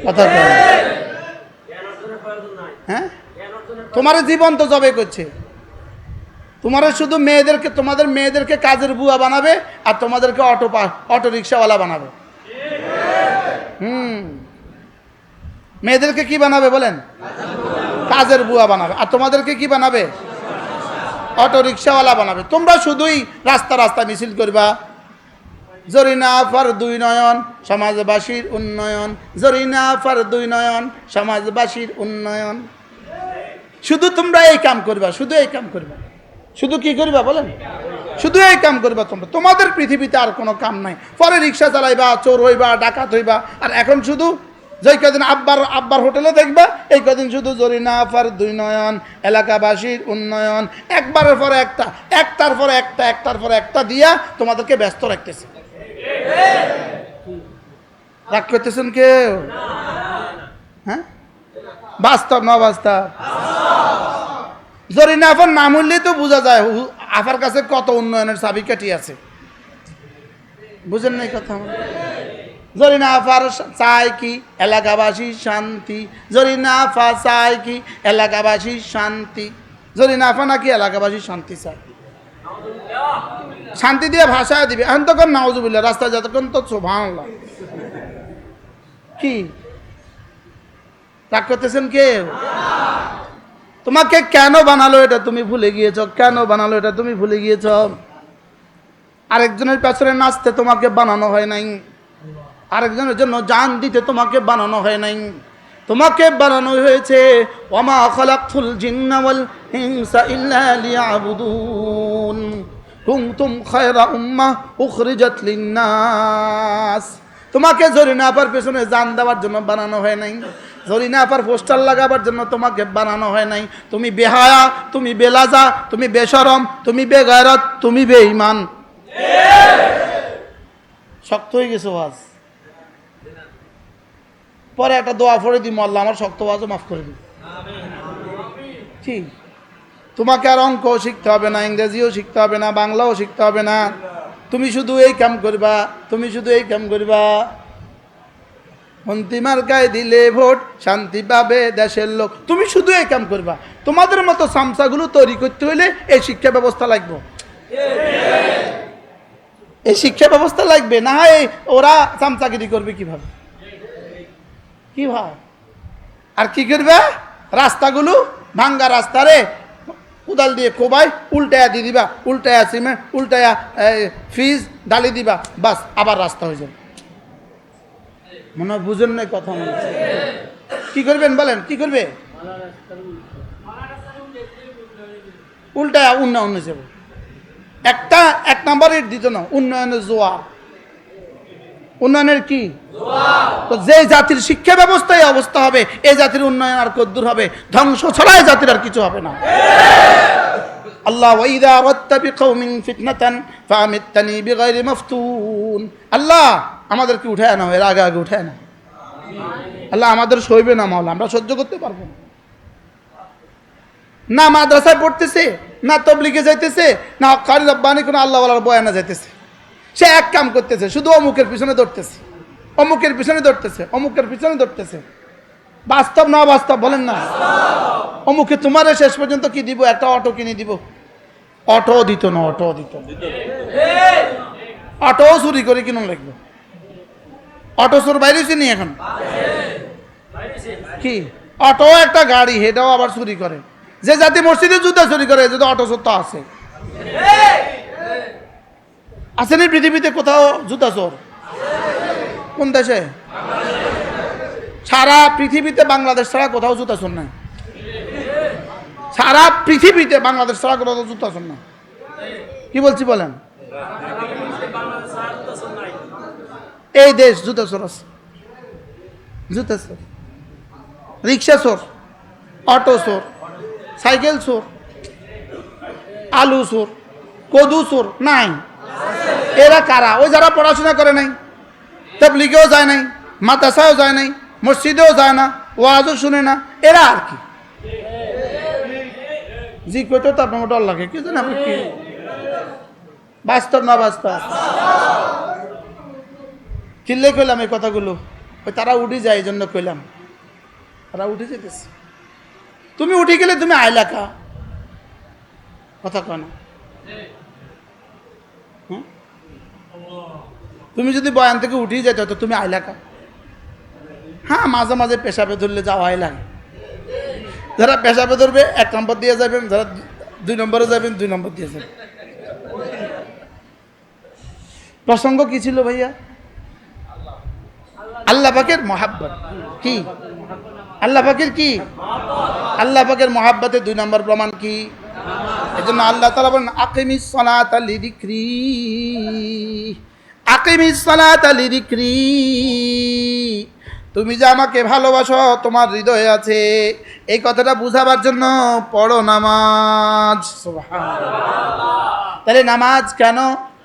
[SPEAKER 1] কথা বল। হ্যাঁ, তোমার জীবন্ত জবাই করছে। তোমার শুধু মেয়েদেরকে, তোমাদের মেয়েদেরকে কাজের বুয়া বানাবে আর তোমাদেরকে অটো রিক্সাওয়ালা বানাবে। মেয়েদেরকে কি বানাবে বলেন? কাজের বুয়া বানাবে। আর তোমাদেরকে কি বানাবে? অটো রিক্সাওয়ালা বানাবে। তোমরা শুধুই রাস্তা রাস্তা মিছিল করবা, জরিনা ফার 2 নয়ন সমাজবাসীর উন্নয়ন, জরিনা ফার 2 নয়ন সমাজবাসীর উন্নয়ন। শুধু তোমরা এই কাম করবা, শুধু এই কাম করবা। শুধু কি করবা বলেন? শুধু এই কাম করবা তোমরা। তোমাদের পৃথিবীতে আর কোনো কাম নাই। পরে রিক্সা চালাইবা, চোর হইবা, ডাকাত হইবা। আর এখন শুধু যেই কদিন আব্বার হোটেলে দেখবা, এই কদিন শুধু জরিনা ফার 2 নয়ন, এলাকাবাসীর উন্নয়ন, একবারের পরে একটা, একটার পরে একটা, একটার পরে একটা দিয়া তোমাদেরকে ব্যস্ত রাখতেছে। রাগ করতেছেন কেউ? হ্যাঁ, বাস্তব না বাস্তব? জরিনা আফার নাম উঠলেই তো বোঝা যায় আফার কাছে কত উন্নয়নের চাবিকাঠি আছে। বুঝেন নাই কথা? জরিনা আফার চায় কি? এলাকাবাসীর শান্তি। জরিনা আফা চায় কি? এলাকাবাসীর শান্তি। জরিনা আফা নাকি এলাকাবাসীর শান্তি চায়। শান্তি দিয়ে ভাষায় দিবে। এখন তখন নাউজুবিল্লাহ, রাস্তায় যতক্ষণ তো সুবহানাল্লাহ। কি রাগ করতেছেন কেউ? তোমাকে কেন বানালো এটা তুমি ভুলে গিয়েছ? কেন বানালো এটা তুমি ভুলে গিয়েছ? আরেকজনের পেছনে নাচতে তোমাকে বানানো হয় নাই। আরেকজনের জন্য জান দিতে তোমাকে বানানো হয় নাই। তোমাকে বানানো হয়েছে ওয়ামা খালাকতুল জিন্না ওয়াল ইনসা ইল্লা লিয়াবুদুন কুনতুম খায়রা উম্মাহ উখরিজাত লিন্নাস। তোমাকে জরিনা আপার পেছনে জান দেওয়ার জন্য বানানো হয় নাই। জরিনা আপার পোস্টার লাগাবার জন্য তোমাকে বানানো হয় নাই। তুমি বেহায়া, তুমি বেলাজা, তুমি বেশরম, তুমি বেগায়রত, তুমি বেঈমান। শক্ত হয়ে গেছে ওয়াজ। পরে একটা দোয়া পড়ে দিই, আল্লাহ আমার শক্ত ওয়াজও মাফ করে দিই। ঠিক, তোমাকে আর অঙ্কও শিখতে হবে না, ইংরেজিও শিখতে হবে না, বাংলাও শিখতে হবে না। তুমি শুধু এই কাম করবা, তুমি শুধু এই কাম করবা। অন্তিমার গায়ে দিলে ভোট, শান্তি পাবে দেশের লোক। তুমি শুধু এই কাম করবা। তোমাদের মতো সামসাগুলো তৈরি করতে হইলে এই শিক্ষা ব্যবস্থা লাগবে। এই শিক্ষা ব্যবস্থা লাগবে, না হয় ওরা চামচাগিরি করবে কিভাবে? কি ভাই? আর কি করবে? রাস্তাগুলো ভাঙ্গা রাস্তারে কোদাল দিয়ে কোবাই উল্টায়া দিয়ে দিবা, উল্টায়া সিমেন্ট, উল্টায়া ফ্রিজ ডালি দিবা, বাস আবার রাস্তা হয়ে যাবে। মনে হয় বুঝেন নাই কথা। মনে হচ্ছে কি করবেন বলেন? কি করবে? উল্টায়া উন্নয়ন হয়ে যাবে। একটা 1 নম্বরের দিত না, উন্নয়নের জোয়ার। উন্নয়নের কি? তো যে জাতির শিক্ষা ব্যবস্থায় অবস্থা হবে, এই জাতির উন্নয়ন আর কদ্দূর হবে? ধ্বংস ছড়ায় জাতির আর কিছু হবে না। আল্লাহ ওয়াইদা আরাদতা বিকওমিন ফিতনাতান ফাআমিতনি বিগাইরি মাফতুন। আল্লাহ আমাদেরকে উঠায় না, এর আগে আগে উঠায় না। আল্লাহ আমাদের সইবে না মাওলা, আমরা সহ্য করতে পারবো না। না মাদ্রাসায় পড়তেছে, না তবলিগে যাইতেছে, না কারি রব্বানি কোনো আল্লাহওয়ালার বয়ানে যাইতেছে। সে এক কাম করতেছে, শুধু অমুকের পিছনে দৌড়তেছে, অমুকের পিছনে দৌড়তেছে, অমুকের পিছনে দৌড়তেছে। বাস্তব না বাস্তব বলেন না? অমুকে তোমারে শেষ পর্যন্ত কি দিব? একটা অটো কিনে দিব। অটো দিত না, অটো দিত, অটো চুরি করে কিনুন লাগবে। অটো চোর বাইরেছি নি এখন? কি অটো একটা গাড়ি, হেটাও আবার চুরি করে। যে জাতি মসজিদে জুতা চুরি করে, যদি অটো চোর তো আছে। আসেনি পৃথিবীতে কোথাও জুতা চোর? কোন দেশে? সারা পৃথিবীতে বাংলাদেশ ছাড়া কোথাও জুতা চোর নাই। সারা পৃথিবীতে বাংলাদেশ ছাড়া কোথাও জুতা চোর নাই। কি বলছি বলেন? এই দেশ জুতা চোর আছে, জুতা চোর, রিক্সা চোর, অটো চোর, সাইকেল চোর, আলু চোর, কদু চোর নাই। এরা কারা? ওই যারা পড়াশোনা করে নাই, তাবলীগেও যায় নাই, মাদ্রাসায়ও যায় নাই, মসজিদেও যায় না, ওয়াজও শুনে না, এরা আর কি? জি কইতো তো আপনার ডর লাগে, কি জানেন আপনি? কি বাস্তব না বাস্তব? কিনলে কইলাম এই কথাগুলো, ওই তারা উঠে যায়, এই জন্য কইলাম। তারা উঠে যেতেছে, তুমি উঠে গেলে তুমি আইলা কা কথা কয় না? তুমি যদি বয়ান থেকে উঠেই যেতে তো তুমি আইলা কা? হ্যাঁ, মাঝে মাঝে পেশাবে ধরলে যাওয়াই লাগে। যারা পেশাবে ধরবে 1 নম্বর দিয়ে যাবেন, যারা 2 নম্বরে যাবেন 2 নম্বর দিয়ে যাবেন। প্রসঙ্গ কি ছিল ভাইয়া? আল্লাহ পাকের মহাব্বত। কি আল্লাহ পাকের কি? আল্লাহ পাকের মহাব্বতের 2 নম্বর প্রমাণ কি? এজন্য আল্লাহ তাআলা বলেন আকিমিস সালাতা লিযিকরি, আকিমিস সালাতা লিযিকরি। তুমি যে আমাকে ভালোবাসো, তোমার হৃদয়ে আছে, এই কথাটা বুঝাবার জন্য পড়ো নামাজ। সুবহানাল্লাহ। তাহলে নামাজ কেন?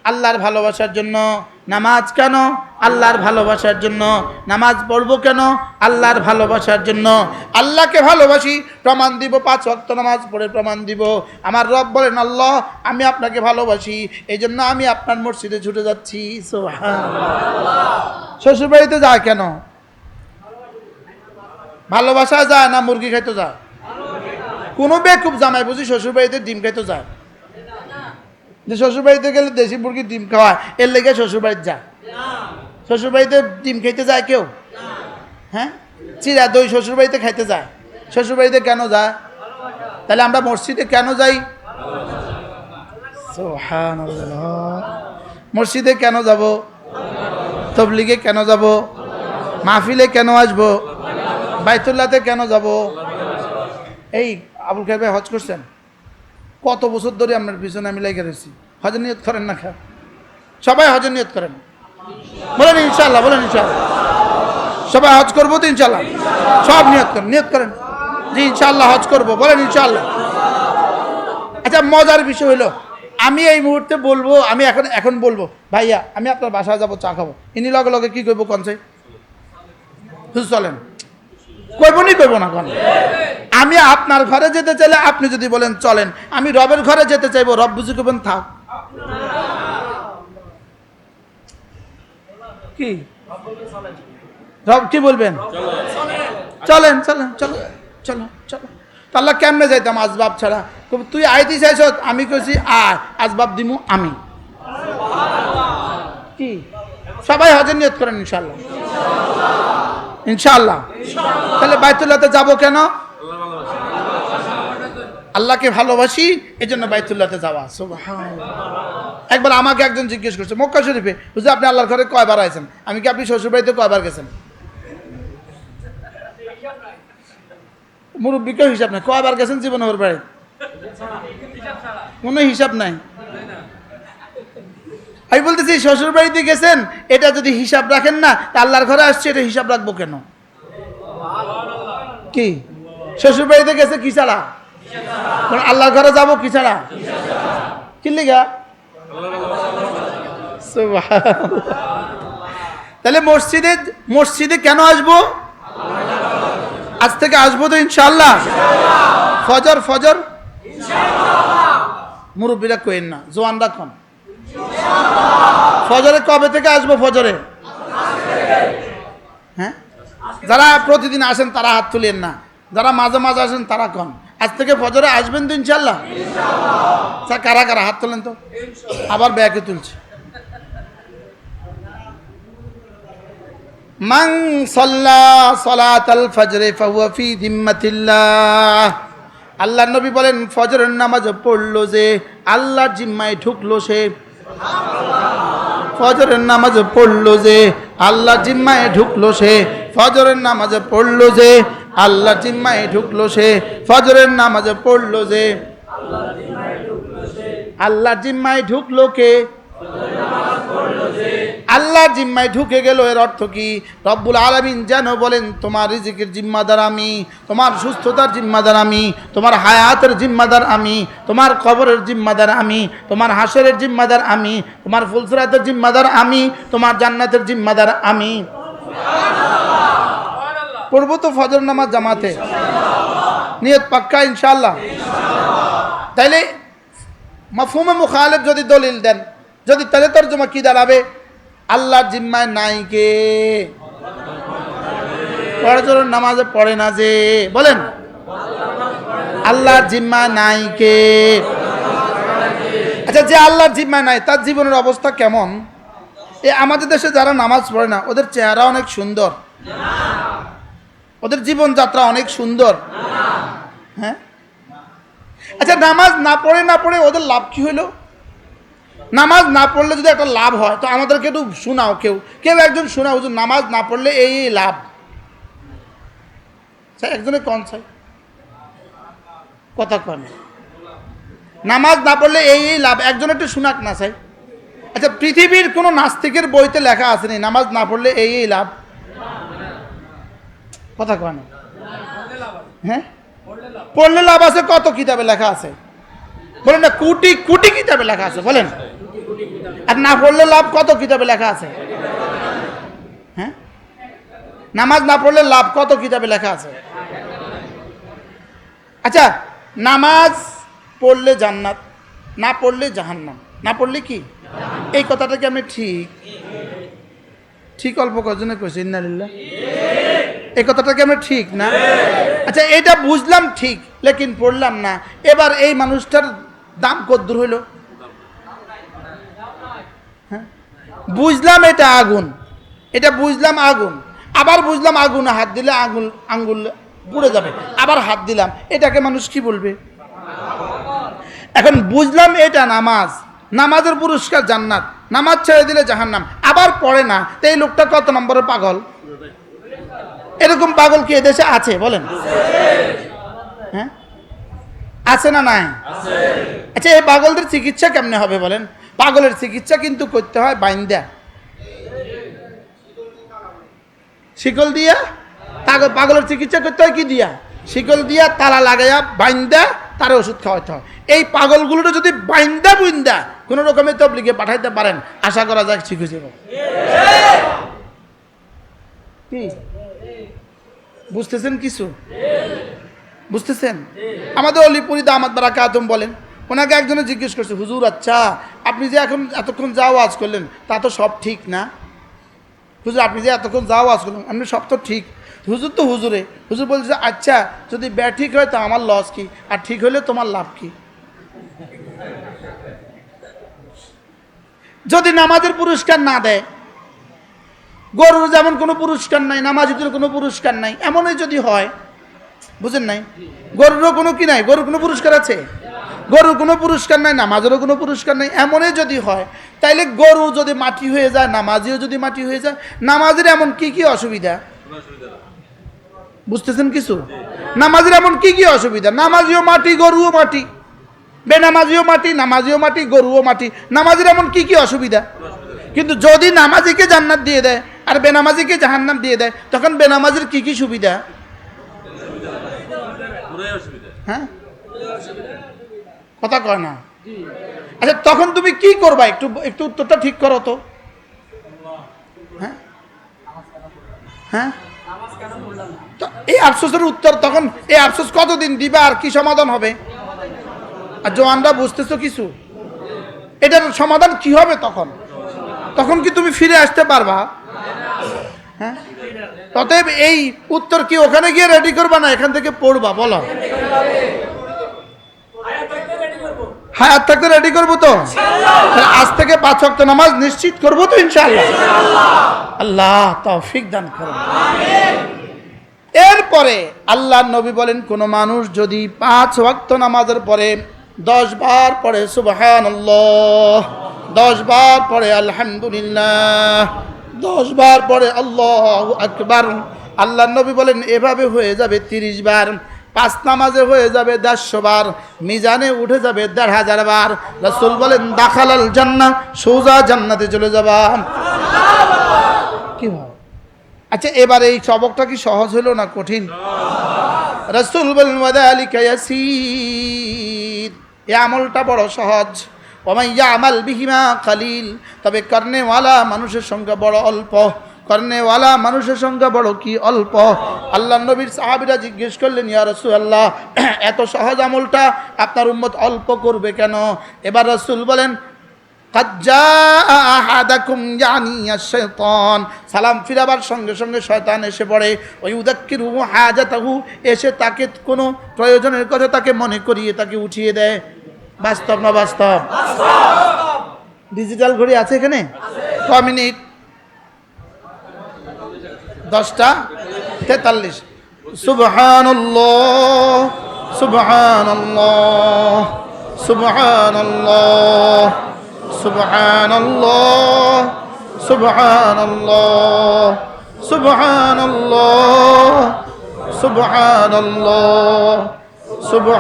[SPEAKER 1] আল্লাহর ভালোবাসার জন্য। নামাজ কেন? আল্লাহর ভালোবাসার জন্য। নামাজ পড়বো কেন? আল্লাহর ভালোবাসার জন্য। আল্লাহকে ভালোবাসি, প্রমাণ দিব, 5 ওয়াক্ত নামাজ পড়ে প্রমাণ দিব। আমার রব বলেন আল্লাহ আমি আপনাকে ভালোবাসি, এই জন্য আমি আপনার মসজিদে ছুটে যাচ্ছি। সুবহানাল্লাহ। শ্বশুরবাড়িতে যায় কেন? ভালোবাসা যায় না মুরগি খাইতে যায়? কোনো বেকুব জামাই বুঝি শ্বশুরবাড়িতে ডিম খাইতে যায়? যে শ্বশুরবাড়িতে গেলে দেশি মুরগির ডিম খাওয়ায়, এর লেগে শ্বশুরবাড়িতে যায়? শ্বশুরবাড়িতে ডিম খাইতে যায় কেউ? হ্যাঁ, চিরা দই শ্বশুরবাড়িতে খাইতে যায়। শ্বশুরবাড়িতে কেন যায়? তাহলে আমরা মসজিদে কেন যাই? সুবহানাল্লাহ। মসজিদে কেন যাব? তাবলীগে কেন যাব? মাহফিলে কেন আসব? বাইতুল্লাহতে কেন যাব? এই আবুল খায়ের ভাই হজ করছেন? কত বছর ধরে আপনার পিছনে আমি লেগে রয়েছি। হজের নিয়ত করেন না? খা সবাই হজের নিয়ত করেন, বলেন ইনশাআল্লাহ, বলেন ইনশাআল্লাহ। সবাই হজ করবো তো ইনশাআল্লাহ? সব নিয়ত করেন, নিয়ত করেন যে ইনশাআল্লাহ হজ করবো, বলেন ইনশাআল্লাহ। আচ্ছা, মজার বিষয় হলো আমি এই মুহূর্তে বলবো, আমি এখন বলবো ভাইয়া আমি আপনার বাসায় যাবো, চা খাবো, ইনি লগে লগে কি করবো? কনসে চলেন, কইবো নি? কইবো না? কোন আমি আপনার ঘরে যেতে চাইলে আপনি যদি বলেন চলেন, আমি রবের ঘরে যেতে চাইবো, রব বুঝি করবেন থাক। কি রব কি বলবেন? চলেন চলেন চলো চলো চলো। তাহলে কেমনে যাইতাম আসবাব ছাড়া? তুই আইতে চাইছ, আমি কইছি আয়, আসবাব দিমু আমি। কি সবাই হজের নিয়ত করেন ইনশাআল্লাহ, ইনশাআল্লাহ। তাহলে বাইতুল্লাহতে যাব কেন? আল্লাহকে ভালোবাসি, এই জন্য বাইতুল্লাহতে যাওয়া। সুবহানাল্লাহ। একবার আমাকে একজন জিজ্ঞেস করছে মক্কা শরীফে, বুঝলি আপনি আল্লাহর ঘরে কয়বার আইছেন? আমি কি আপনি শ্বশুরবাড়িতে কয়বার গেছেন? মুরব্বীকেও হিসাব নাই, কয়বার গেছেন জীবনে ওর বাড়ি? কোনো হিসাব নাই। আমি বলতেছি শ্বশুর বাড়িতে গেছেন, এটা যদি হিসাব রাখেন না, তা আল্লাহর ঘরে আসছে, এটা হিসাব রাখবো কেন? কি শ্বশুর বাড়িতে গেছে কি ছাড়া? আল্লাহর ঘরে যাবো কি ছাড়া? কি লিগা? তাহলে মসজিদে কেন আসবো? আজ থেকে আসবো তো ইনশাআল্লাহ। ফজর মুরব্বীরা কইেন না, জোয়ানরা কোন ফজরে কবে থেকে আসবো? ফজরে হ্যাঁ, যারা প্রতিদিন আসেন তারা হাত তুলেন না, যারা মাঝে মাঝে আসেন তারা কোন আজ থেকে ফজরে আসবেন তো ইনশাআল্লাহ? কারা কারা হাত তোলেন তো? আবার ব্যাকে তুলছে। মান সাল্লা সালাতাল ফজরে ফাহুয়া ফি জিম্মাতিল্লাহ। আল্লাহর নবী বলেন, ফজরের নামাজ পড়লো যে আল্লাহর জিম্মায় ঢুকলো সে। ফজরের নামাজ পড়লো যে আল্লাহর জিম্মায় ঢুকলো সে। ফজরের নামাজ পড়লো যে আল্লাহর জিম্মায় ঢুকলো সে। ফজরের নামাজ পড়লো যে আল্লাহর জিম্মায় ঢুকলো কে? আল্লাহর জিম্মায় ঢুকে গেল। এর অর্থ কি? রব্বুল আলামিন যেন বলেন, তোমার রিজিকের জিম্মাদার আমি, তোমার সুস্থতার জিম্মাদার আমি, তোমার হায়াতের জিম্মাদার আমি, তোমার কবরের জিম্মাদার আমি, তোমার হাসরের জিম্মাদার আমি, তোমার ফুলসিরাতের জিম্মাদার আমি, তোমার জান্নাতের জিম্মাদার আমি। পড়বো তো ফজর নামাজ জামাতে, নিয়ত পাক্কা ইনশাআল্লাহ। তাইলে মাফহুমে মুখালিফ যদি দলিল দেন, যদি তাহলে তরজমা কি দাঁড়াবে? আল্লাহর জিম্মায় নাই কে? ফজরের নামাজে পড়ে না যে, বলেন আল্লাহর জিম্মায় নাই কে? আচ্ছা, যে আল্লাহর জিম্মায় নাই তার জীবনের অবস্থা কেমন? আমাদের দেশে যারা নামাজ পড়ে না ওদের চেহারা অনেক সুন্দর, ওদের জীবনযাত্রা অনেক সুন্দর। হ্যাঁ, আচ্ছা, নামাজ না পড়ে ওদের লাভ কি হইল? নামাজ না পড়লে যদি একটা লাভ হয় তো আমাদেরকে একটু শোনাও, কেউ একজন শোনাও, হুজুর নামাজ না পড়লে এই লাভ। একজনে কোন চাই কথা কন, নামাজ না পড়লে এই লাভ, একজন একটু শোনাক না চাই। আচ্ছা, পৃথিবীর কোন নাস্তিকের বইতে লেখা আছে নি নামাজ না পড়লে এই লাভ? কথা কন। হ্যাঁ, পড়লে লাভ আছে। কত কিতাবে লেখা আছে বলেন না? কোটি কোটি কিতাবে লেখা আছে, বলেন। আর না পড়লে লাভ কত কিতাবে লেখা আছে? হ্যাঁ, নামাজ না পড়লে লাভ কত কিতাবে লেখা আছে? আচ্ছা, নামাজ পড়লে জান্নাত, না পড়লে জাহান্নাম, না পড়লে কি? এই কথাটা কি আমি ঠিক অল্প কজনে কইছি ইন্নালিল্লাহ? এই কথাটা কি আমরা ঠিক না? আচ্ছা, এটা বুঝলাম ঠিক, লেকিন পড়লাম না। এবার এই মানুষটার দাম কদ্দূর হইল? হ্যাঁ, বুঝলাম এটা আগুন, এটা বুঝলাম আগুন, আবার বুঝলাম আগুনে হাত দিলে আঙ্গুল পুড়ে যাবে, আবার হাত দিলাম, এটাকে মানুষ কি বলবে? এখন বুঝলাম এটা নামাজ, নামাজের পুরস্কার জান্নাত, নামাজ ছেড়ে দিলে জাহান্নাম, আবার পড়ে না, তো এই লোকটা কত নম্বরের পাগল? এরকম পাগল কি এদেশে আছে বলেন? হ্যাঁ, আছে না নাই? আচ্ছা, এই পাগলদের চিকিৎসা কেমনে হবে বলেন? পাগলের চিকিৎসা কিন্তু করতে হয় বাইন্দা, শিকল দিয়া। পাগলের চিকিৎসা করতে হয় কি দিয়া? শিকল দিয়া, তালা লাগাইয়া বাইন্দা তার ওষুধ খাওয়াইতে হয়। এই পাগলগুলোটা যদি বাইন্দা বুইন্দা কোনো রকমের তবলিগে পাঠাইতে পারেন, আশা করা যায় ঠিক হয়ে যাবে। কি বুঝতেছেন? কিছু বুঝতেছেন? আমাদের অলিপুরি দামাত বারাকাতুম বলেন, ওনাকে একজনে জিজ্ঞেস করছে, হুজুর আচ্ছা আপনি যে এখন এতক্ষণ যা ওয়াজ করলেন তা তো সব ঠিক না? হুজুর আপনি যে এতক্ষণ যা ওয়াজ করলেন আপনি সব তো ঠিক। হুজুর তো হুজুর বলছে, আচ্ছা যদি ঠিক হয় তো আমার লস কি, আর ঠিক হলে তোমার লাভ কি? যদি নামাজের পুরস্কার না দেয়, গরুর যেমন কোনো পুরস্কার নাই, নামাজিদের কোনো পুরস্কার নাই, এমনই যদি হয়, বুঝেন নাই? গরুরও কোনো কি নাই? গরুর কোনো পুরস্কার আছে? গরুর কোনো পুরস্কার নাই, নামাজেরও কোনো পুরস্কার নাই, এমনই যদি হয়, তাইলে গরু যদি মাটি হয়ে যায়, নামাজিও যদি মাটি হয়ে যায়, নামাজের এমন কি কি অসুবিধা? বুঝতেছেন কিছু? নামাজের এমন কি কি অসুবিধা? নামাজিও মাটি, গরুও মাটি, বেনামাজিও মাটি, নামাজিও মাটি, গরুও মাটি, নামাজের এমন কি কি অসুবিধা? কিন্তু যদি নামাজিকে জান্নাত দিয়ে দেয় আর বেনামাজিকে জাহান্নাম দিয়ে দেয়, তখন বেনামাজির কি কি সুবিধা? হ্যাঁ, কথা কয় না। আচ্ছা তখন তুমি কি করবা, একটু একটু উত্তরটা ঠিক করো তো। হ্যাঁ হ্যাঁ, তো এই আফসোসের উত্তর তখন, এই আফসোস কতদিন দিবা আর কি সমাধান হবে? আর জওয়ানরা বুঝতেছো কিছু, এটার সমাধান কি হবে তখন? তখন কি তুমি ফিরে আসতে পারবা? হ্যাঁ, অতএব এই উত্তর কি ওখানে গিয়ে রেডি করবা না এখান থেকে পড়বা? বলো। হায়াত থাকতে রেডি করবো তো, আজ থেকে 5 ওয়াক্ত নামাজ নিশ্চিত করবো তো ইনশাআল্লাহ। আল্লাহ তৌফিক দান করুন। এরপরে আল্লাহর নবী বলেন, কোন মানুষ যদি 5 ওয়াক্ত নামাজের পরে 10 বার পড়ে সুবহানাল্লাহ, 10 বার পড়ে আলহামদুলিল্লাহ, 10 বার পড়ে আল্লাহু আকবার, আল্লাহর নবী বলেন এভাবে হয়ে যাবে 30 বার। 5 নামাজে হয়ে যাবে 150 বার, মিজানে উঠে যাবে 1500 বার। রাসূল বলেন দাখালাল জান্নাহ, সোজা জান্নাতে চলে যাবা। কি হয়? আচ্ছা এবার এই সবকটা কি সহজ হলো না কঠিন? রাসূল বলেন ওয়াযালিকা ইয়াসীর, এই আমলটা বড় সহজ। ওয়া ইয়ামাল বিহিমা কালিল, তবে করনেওয়ালা মানুষের সংখ্যা বড় অল্প। করনেওয়ালা মানুষের সংখ্যা বড় কি অল্প। আল্লাহর নবীর সাহাবীরা জিজ্ঞেস করলেন, ইয়া রাসূলুল্লাহ এত সহজ আমলটা আপনার উম্মত অল্প করবে কেন? এবার রাসূল বলেন কাদ জাআ আহাদাকুম ইয়ানি আশ-শাইতান, সালাম ফিরাবার সঙ্গে সঙ্গে শয়তান এসে পড়ে। ওই উযাক্কিরুহু হাজাতাহু, এসে তাকে কোনো প্রয়োজনের কথা তাকে মনে করিয়ে তাকে উঠিয়ে দেয়। বাস্তব না বাস্তব? ডিজিটাল ঘড়ি আছে এখানে? ক মিনিট? 10:43। সুবহানাল্লাহ সুবহানাল্লাহ সুবহানাল্লাহ সুবহানাল্লাহ সুবহানাল্লাহ সুবহানাল্লাহ সুবহানাল্লাহ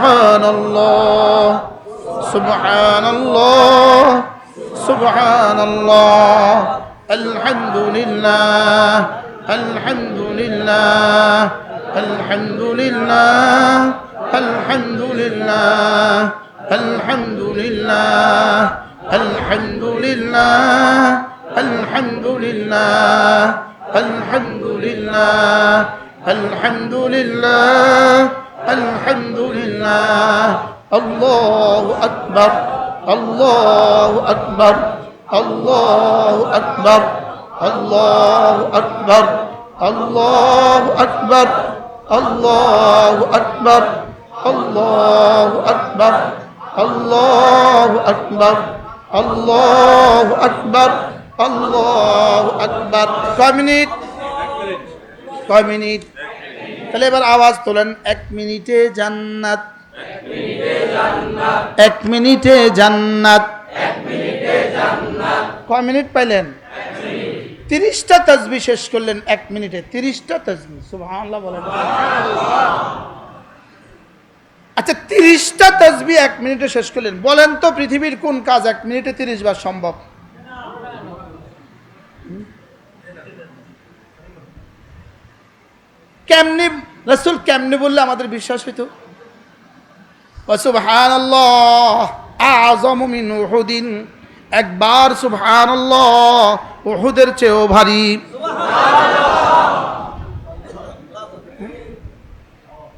[SPEAKER 1] সুবহানাল্লাহ সুবহানাল্লাহ সুবহানাল্লাহ আলহামদুলিল্লাহ আলহামদুলিল্লাহ আলহামদুলিল্লাহ আলহামদুলিল্লাহ আলহামদুলিল্লাহ আলহামদুলিল্লাহ আলহামদুলিল্লাহ আলহামদুলিল্লাহ আলহামদুলিল্লাহ আলহামদুলিল্লাহ আল্লাহু আকবার আল্লাহু আকবার আল্লাহু আকবার আল্লাহু আকবার আল্লাহু আকবার আল্লাহু আকবার আল্লাহু আকবার আল্লাহু আকবার আল্লাহু আকবার আল্লাহু আকবার। কয় মিনিট? কয় মিনিট? তাহলে এবার আওয়াজ তোলেন, 1 মিনিটে জান্নাত, 1 মিনিটে জান্নাত। কয় মিনিট পাইলেন? 30টা তাসবিহ শেষ করলেন 1 মিনিটে, 30টা তাসবিহ। সুবহানাল্লাহ বলেন। আচ্ছা 30টা তাসবিহ 1 মিনিটে শেষ করলেন, বলেন তো পৃথিবীর কোন কাজ 1 মিনিটে 30 বার সম্ভব? কেমনে রাসূল কেমনে বললে আমাদের বিশ্বাস হইতো? সুবহানাল্লাহ আযমু মিন উহুদিন, একবার সুবহানাল্লাহ উহুদের চেয়েও ভারী।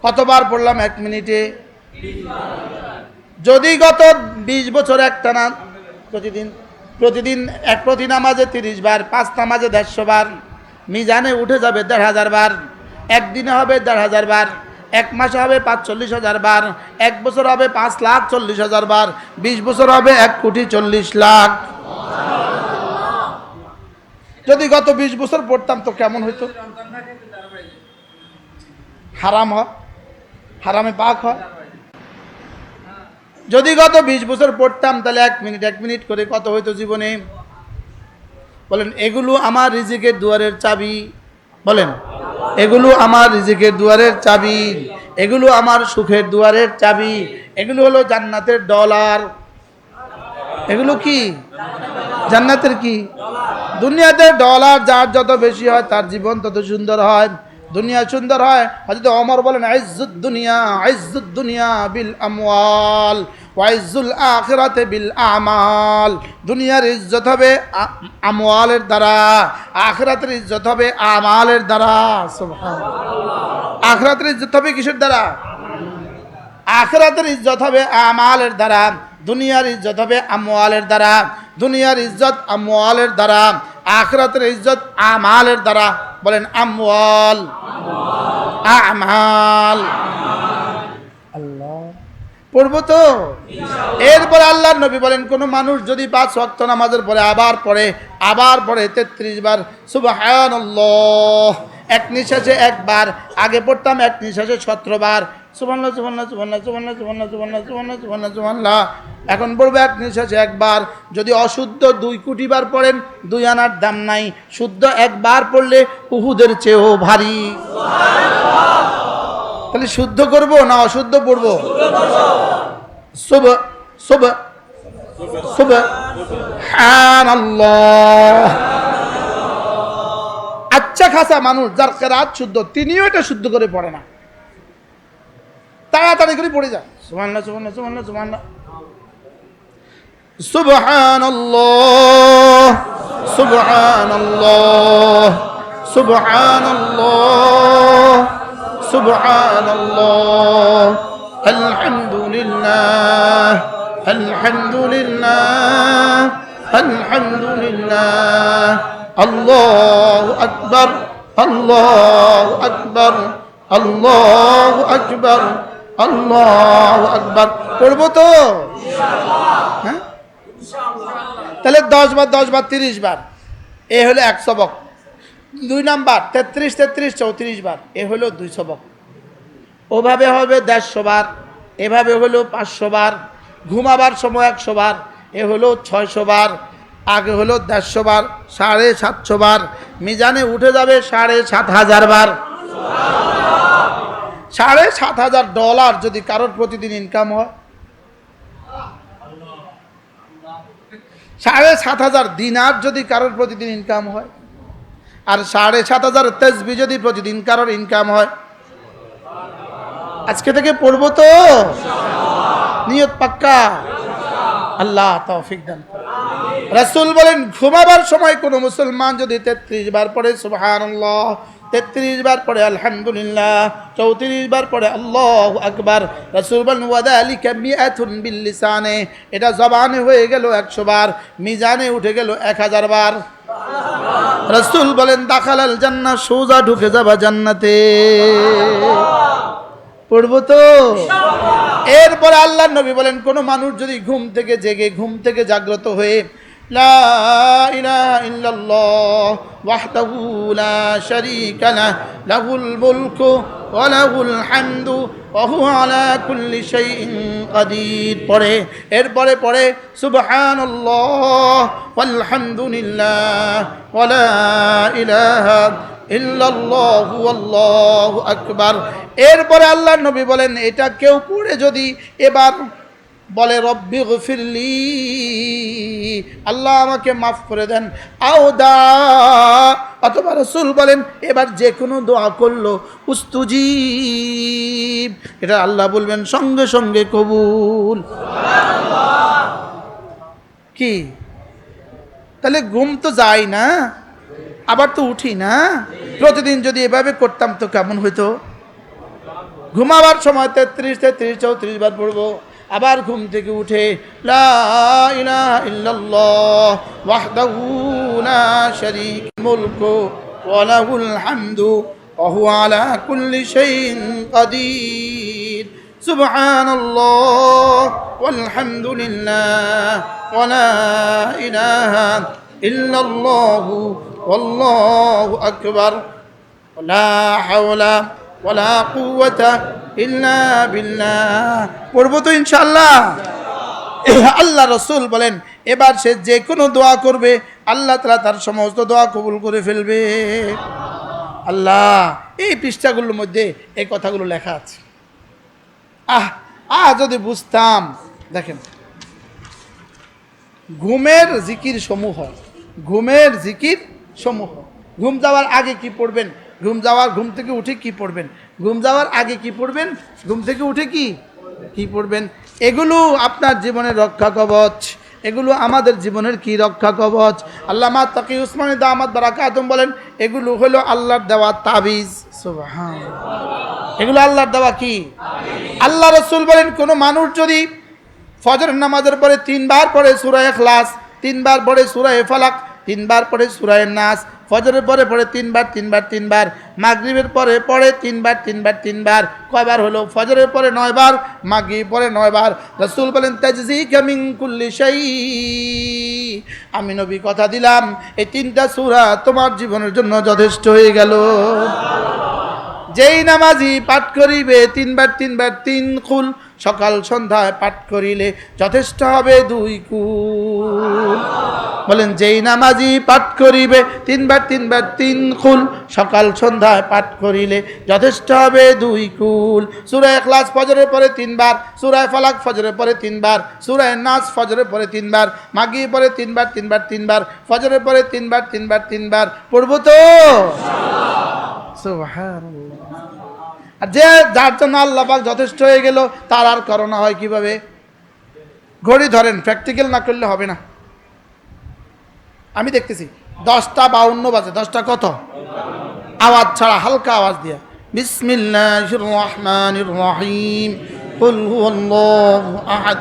[SPEAKER 1] কতবার পড়লাম 1 মিনিটে? যদি গত 20 বছর একটানা প্রতিদিন প্রতি নামাজে 30 বার, 5 নামাজে 150 বার, মিজানে উঠে যাবে 1500 বার, একদিনে হবে 1500 বার, 1 মাসে হবে 45,000 বার, 1 বছর হবে 5,40,000 বার, 20 বছর হবে 1,40,00,000। যদি গত 20 বছর পড়তাম তো কেমন হইতো? হারাম হয়, হারামে পাক হয়। যদি গত 20 বছর পড়তাম তাহলে 1 মিনিট করে কত হইতো জীবনে? বলেন, এগুলো আমার রিজিকের দুয়ারের চাবি। বলেন, এগুলো আমার রিজিকের দুয়ারের চাবি, এগুলো আমার সুখের দুয়ারের চাবি, এগুলো হলো জান্নাতের ডলার। এগুলো কি? জান্নাতের কি? দুনিয়াতে ডলার যার যত বেশি হয় তার জীবন তত সুন্দর হয়। দুনিয়া সুন্দর হয়। হযরত ওমর বলেন ইজ্জুদ দুনিয়া বিল আমওয়াল ওয়া ইজ্জুল আখিরাতি বিল আমাল। দুনিয়ার ইজ্জত হবে আমওয়ালের দ্বারা, আখিরাতের ইজ্জত হবে আমালের দ্বারা। সুবহানাল্লাহ। আখিরাতের ইজ্জত হবে কিসের দ্বারা? আখিরাতের ইজ্জত হবে আমালের দ্বারা। দুনিয়ার ইজ্জত হবে আমওয়ালের দ্বারা। দুনিয়ার ইজ্জত আমওয়ালের দ্বারা, আখিরাতের ইজ্জত আমালের দ্বারা। বলেন আমওয়াল আমাল। আল্লাহ পড়বো তো? এরপর আল্লাহর নবী বলেন, কোন মানুষ যদি 5 ওয়াক্ত নামাজের পরে আবার পড়ে 33 বার সুবহানাল্লাহ, এক নিঃশ্বাসে একবার, আগে পড়তাম এক নিঃশ্বাসে 17 বার সুবহানাল্লাহ সুবহানাল্লাহ সুবহানাল্লাহ সুবহানাল্লাহ সুবহানাল্লাহ সুবহানাল্লাহ সুবহানাল্লাহ সুবহানাল্লাহ সুবহানাল্লাহ, এখন পড়বে এক নিঃশ্বাসে একবার। যদি অশুদ্ধ 2 কোটি বার পড়েন 2 আনার দাম নাই, শুদ্ধ একবার পড়লে উহুদের চেয়েও ভারী। তাহলে শুদ্ধ করব না অশুদ্ধ পড়ব? সুবহানাল্লাহ। আচ্ছা খাসা মানুষ যার কেরাত শুদ্ধ, তিনিও এটা শুদ্ধ করে পড়ে না, তাড়াতাড়ি করে পড়ে যায় সুবহানাল্লাহ সুবহানাল্লাহ সুবহানাল্লাহ সুবহানাল্লাহ সুবহানাল্লাহ সুবহানাল্লাহ সুবহানাল্লাহ আলহামদুলিল্লাহ আলহামদুলিল্লাহ আলহামদুলিল্লাহ আল্লাহু আকবার আল্লাহু আকবার আল্লাহু আকবার আল্লাহু আকবার। পড়বো তো হ্যাঁ? তাহলে 10 বার 30 বার, এ হলো 1 সবক। 2 নাম্বার 33 34 বার, এ হলো 2 সবক। ওভাবে হবে 150 বার, এভাবে হলো 500 বার। ঘুমাবার সময় 100 বার, এ হলো 600 বার। আগে হলো 150 বার, 750 বার। মিজানে উঠে যাবে 7,500 বার। $7,500 যদি কারোর প্রতিদিন ইনকাম হয়, 7,500 দিনার যদি কারোর প্রতিদিন ইনকাম হয়, আর 7,500 তাসবিহ যদি প্রতিদিন কারোর ইনকাম হয়, আজকে থেকে পড়বো তো? নিয়ত পাক্কা? আল্লাহ তৌফিক দান। রাসূল বলেন, ঘুমাবার সময় কোনো মুসলমান যদি 33 বার পড়ে সুবহানাল্লাহ, 33 বার পড়ে আলহামদুলিল্লাহ, 34 বার পড়ে আল্লাহু আকবার, রাসূল বলেন ওয়াদালিকা মিআতুন বিল লিসানে, এটা জবানে হয়ে গেল 100 বার, মিজানে উঠে গেল 1000 বার। রাসূল বলেন দাখালাল জান্নাহ, সোজা ঢুকে যাবা জান্নাতে। পড়বো তো? এরপর আল্লাহর নবী বলেন, কোন মানুষ যদি ঘুম থেকে জাগ্রত হয়ে লা ইলাহা ইল্লাল্লাহ ওয়াহদাহু লা শারীকা লাহু লাহুল মুলকু ওয়া লাহুল হামদু ওয়া হুয়া আলা কুল্লি শাইইন কাদির পড়ে, এরপরে পড়ে সুবহানাল্লাহ ওয়াল হামদুলিল্লাহ ওয়া লা ইলাহা ইল্লাল্লাহু আল্লাহু আকবার। এরপরে আল্লাহর নবী বলেন, এটা কেউ পড়ে যদি এবার বলে রব্বি গফিরলি, আল্লাহ আমাকে মাফ করে দেন, আওদা, অথবা রাসূল বলেন এবার যে কোনো দোয়া করলো উস্তুজিব, এটা আল্লাহ বলবেন সঙ্গে সঙ্গে কবুল। কি তাহলে ঘুম তো যায় না, আবার তো উঠি না। প্রতিদিন যদি এভাবে করতাম তো কেমন হইতো? ঘুমাবার সময় 33 34 বার পড়বো, আবার ঘুম থেকে উঠে লা ইলাহা ইল্লাল্লাহ ওয়াহদাহু লা শারীকা মুলকু ওয়া লাহুল হামদু ওয়া হুয়া আলা কুল্লি শাইইন কাদির, সুবহানাল্লাহ ওয়াল হামদুলিল্লাহ ওয়া লা ইলাহা ইল্লাল্লাহু ওয়াল্লাহু আকবার লা হাওলা ওয়ালা কুওয়াতা ইল্লা বিল্লাহ। পড়বো তো ইনশাআল্লাহ? আল্লাহ রাসূল বলেন, এবার সে যে কোনো দোয়া করবে আল্লাহ তাআলা তার সমস্ত দোয়া কবুল করে ফেলবে। আল্লাহ, এই পৃষ্ঠাগুলোর মধ্যে এই কথাগুলো লেখা আছে। যদি বুঝতাম। দেখেন, ঘুমের জিকির সমূহ, ঘুমের জিকির সমূহ। ঘুম যাওয়ার আগে কি পড়বেন ঘুম থেকে উঠে কি পড়বেন, ঘুম যাওয়ার আগে কি পড়বেন, ঘুম থেকে উঠে কি পড়বেন, এগুলো আপনার জীবনের রক্ষা কবচ, এগুলো আমাদের জীবনের কি রক্ষা কবচ। আল্লামা তাকি উসমানী দামাত বারাকাতুম বলেন এগুলো হলো আল্লাহর দেওয়া তাবিজ। সুবহানাল্লাহ, এগুলো আল্লাহর দেওয়া কি। আল্লাহ রাসূল বলেন কোন মানুষ যদি ফজর নামাজের পরে 3 বার পড়ে সূরা ইখলাস, 3 বার পড়ে সূরা ফালাক, 3 বার পড়ে সূরা নাস, ফজরের পরে পড়ে 3 বার 3 বার 3 বার, মাগরিবের পরে পড়ে 3 বার 3 বার 3 বার, কয়বার হলো, ফজরের পরে 9 বার, মাগরিব পরে 9 বার। রাসূল বলেন তাজজিকা মিন কুল্লি শাই, আমি নবী কথা দিলাম এই 3টা সূরা তোমার জীবনের জন্য যথেষ্ট হয়ে গেল। যেই নামাজি পাঠ করিবে 3 বার 3 বার 3 কুল, সকাল সন্ধ্যায় পাঠ করিলে যথেষ্ট হবে 2 কুল। বলেন যেই নামাজি পাঠ করিবে 3 বার 3 বার 3 কুল, সকাল সন্ধ্যায় পাঠ করিলে যথেষ্ট হবে 2 কুল। সূরা ইখলাস ফজরের পরে 3 বার, সূরা ফালাক ফজরের পরে 3 বার, সূরা নাস ফজরের পরে 3 বার, মাগরিব পরে 3 বার 3 বার 3 বার, ফজরের পরে 3 বার 3 বার 3 বার পড়ব তো ইনশাআল্লাহ। সুবহানাল্লাহ। আর যে যার জন্য আল্লাহ পাক যথেষ্ট হয়ে গেল তার আর করোনা হয় কিভাবে। ঘড়ি ধরেন, প্র্যাকটিক্যাল না করলে হবে না। আমি দেখতেছি 10টা 52 বাজে, 10টা কত, আওয়াজ ছাড়া হালকা আওয়াজ দিয়া বিসমিল্লাহির রহমানির রহিম, কুল হুয়াল্লাহু আহাদ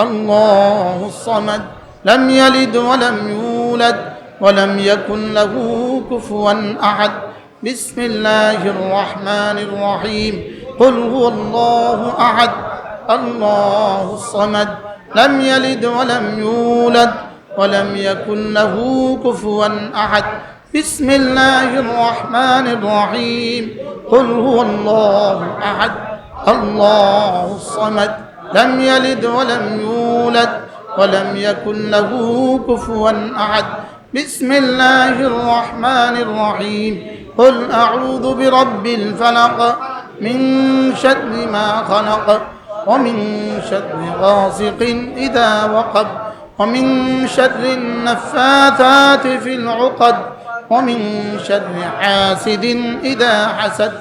[SPEAKER 1] আল্লাহুস সামাদ লাম ইয়ালিদ ওয়া লাম ইউলাদ ওয়া লাম ইয়াকুন লাহু কুফুয়ান আহাদ। بسم الله الرحمن الرحيم قل هو الله أحد الله الصمد لم يلد ولم يولد ولم يكن له كفوا أحد بسم الله الرحمن الرحيم قل هو الله أحد الله الصمد لم يلد ولم يولد ولم يكن له كفوا أحد بسم الله الرحمن الرحيم قل أعوذ برب الفلق من شر ما خلق ومن شر غاسق إذا وقب ومن شر النفاثات في العقد ومن شر حاسد إذا حسد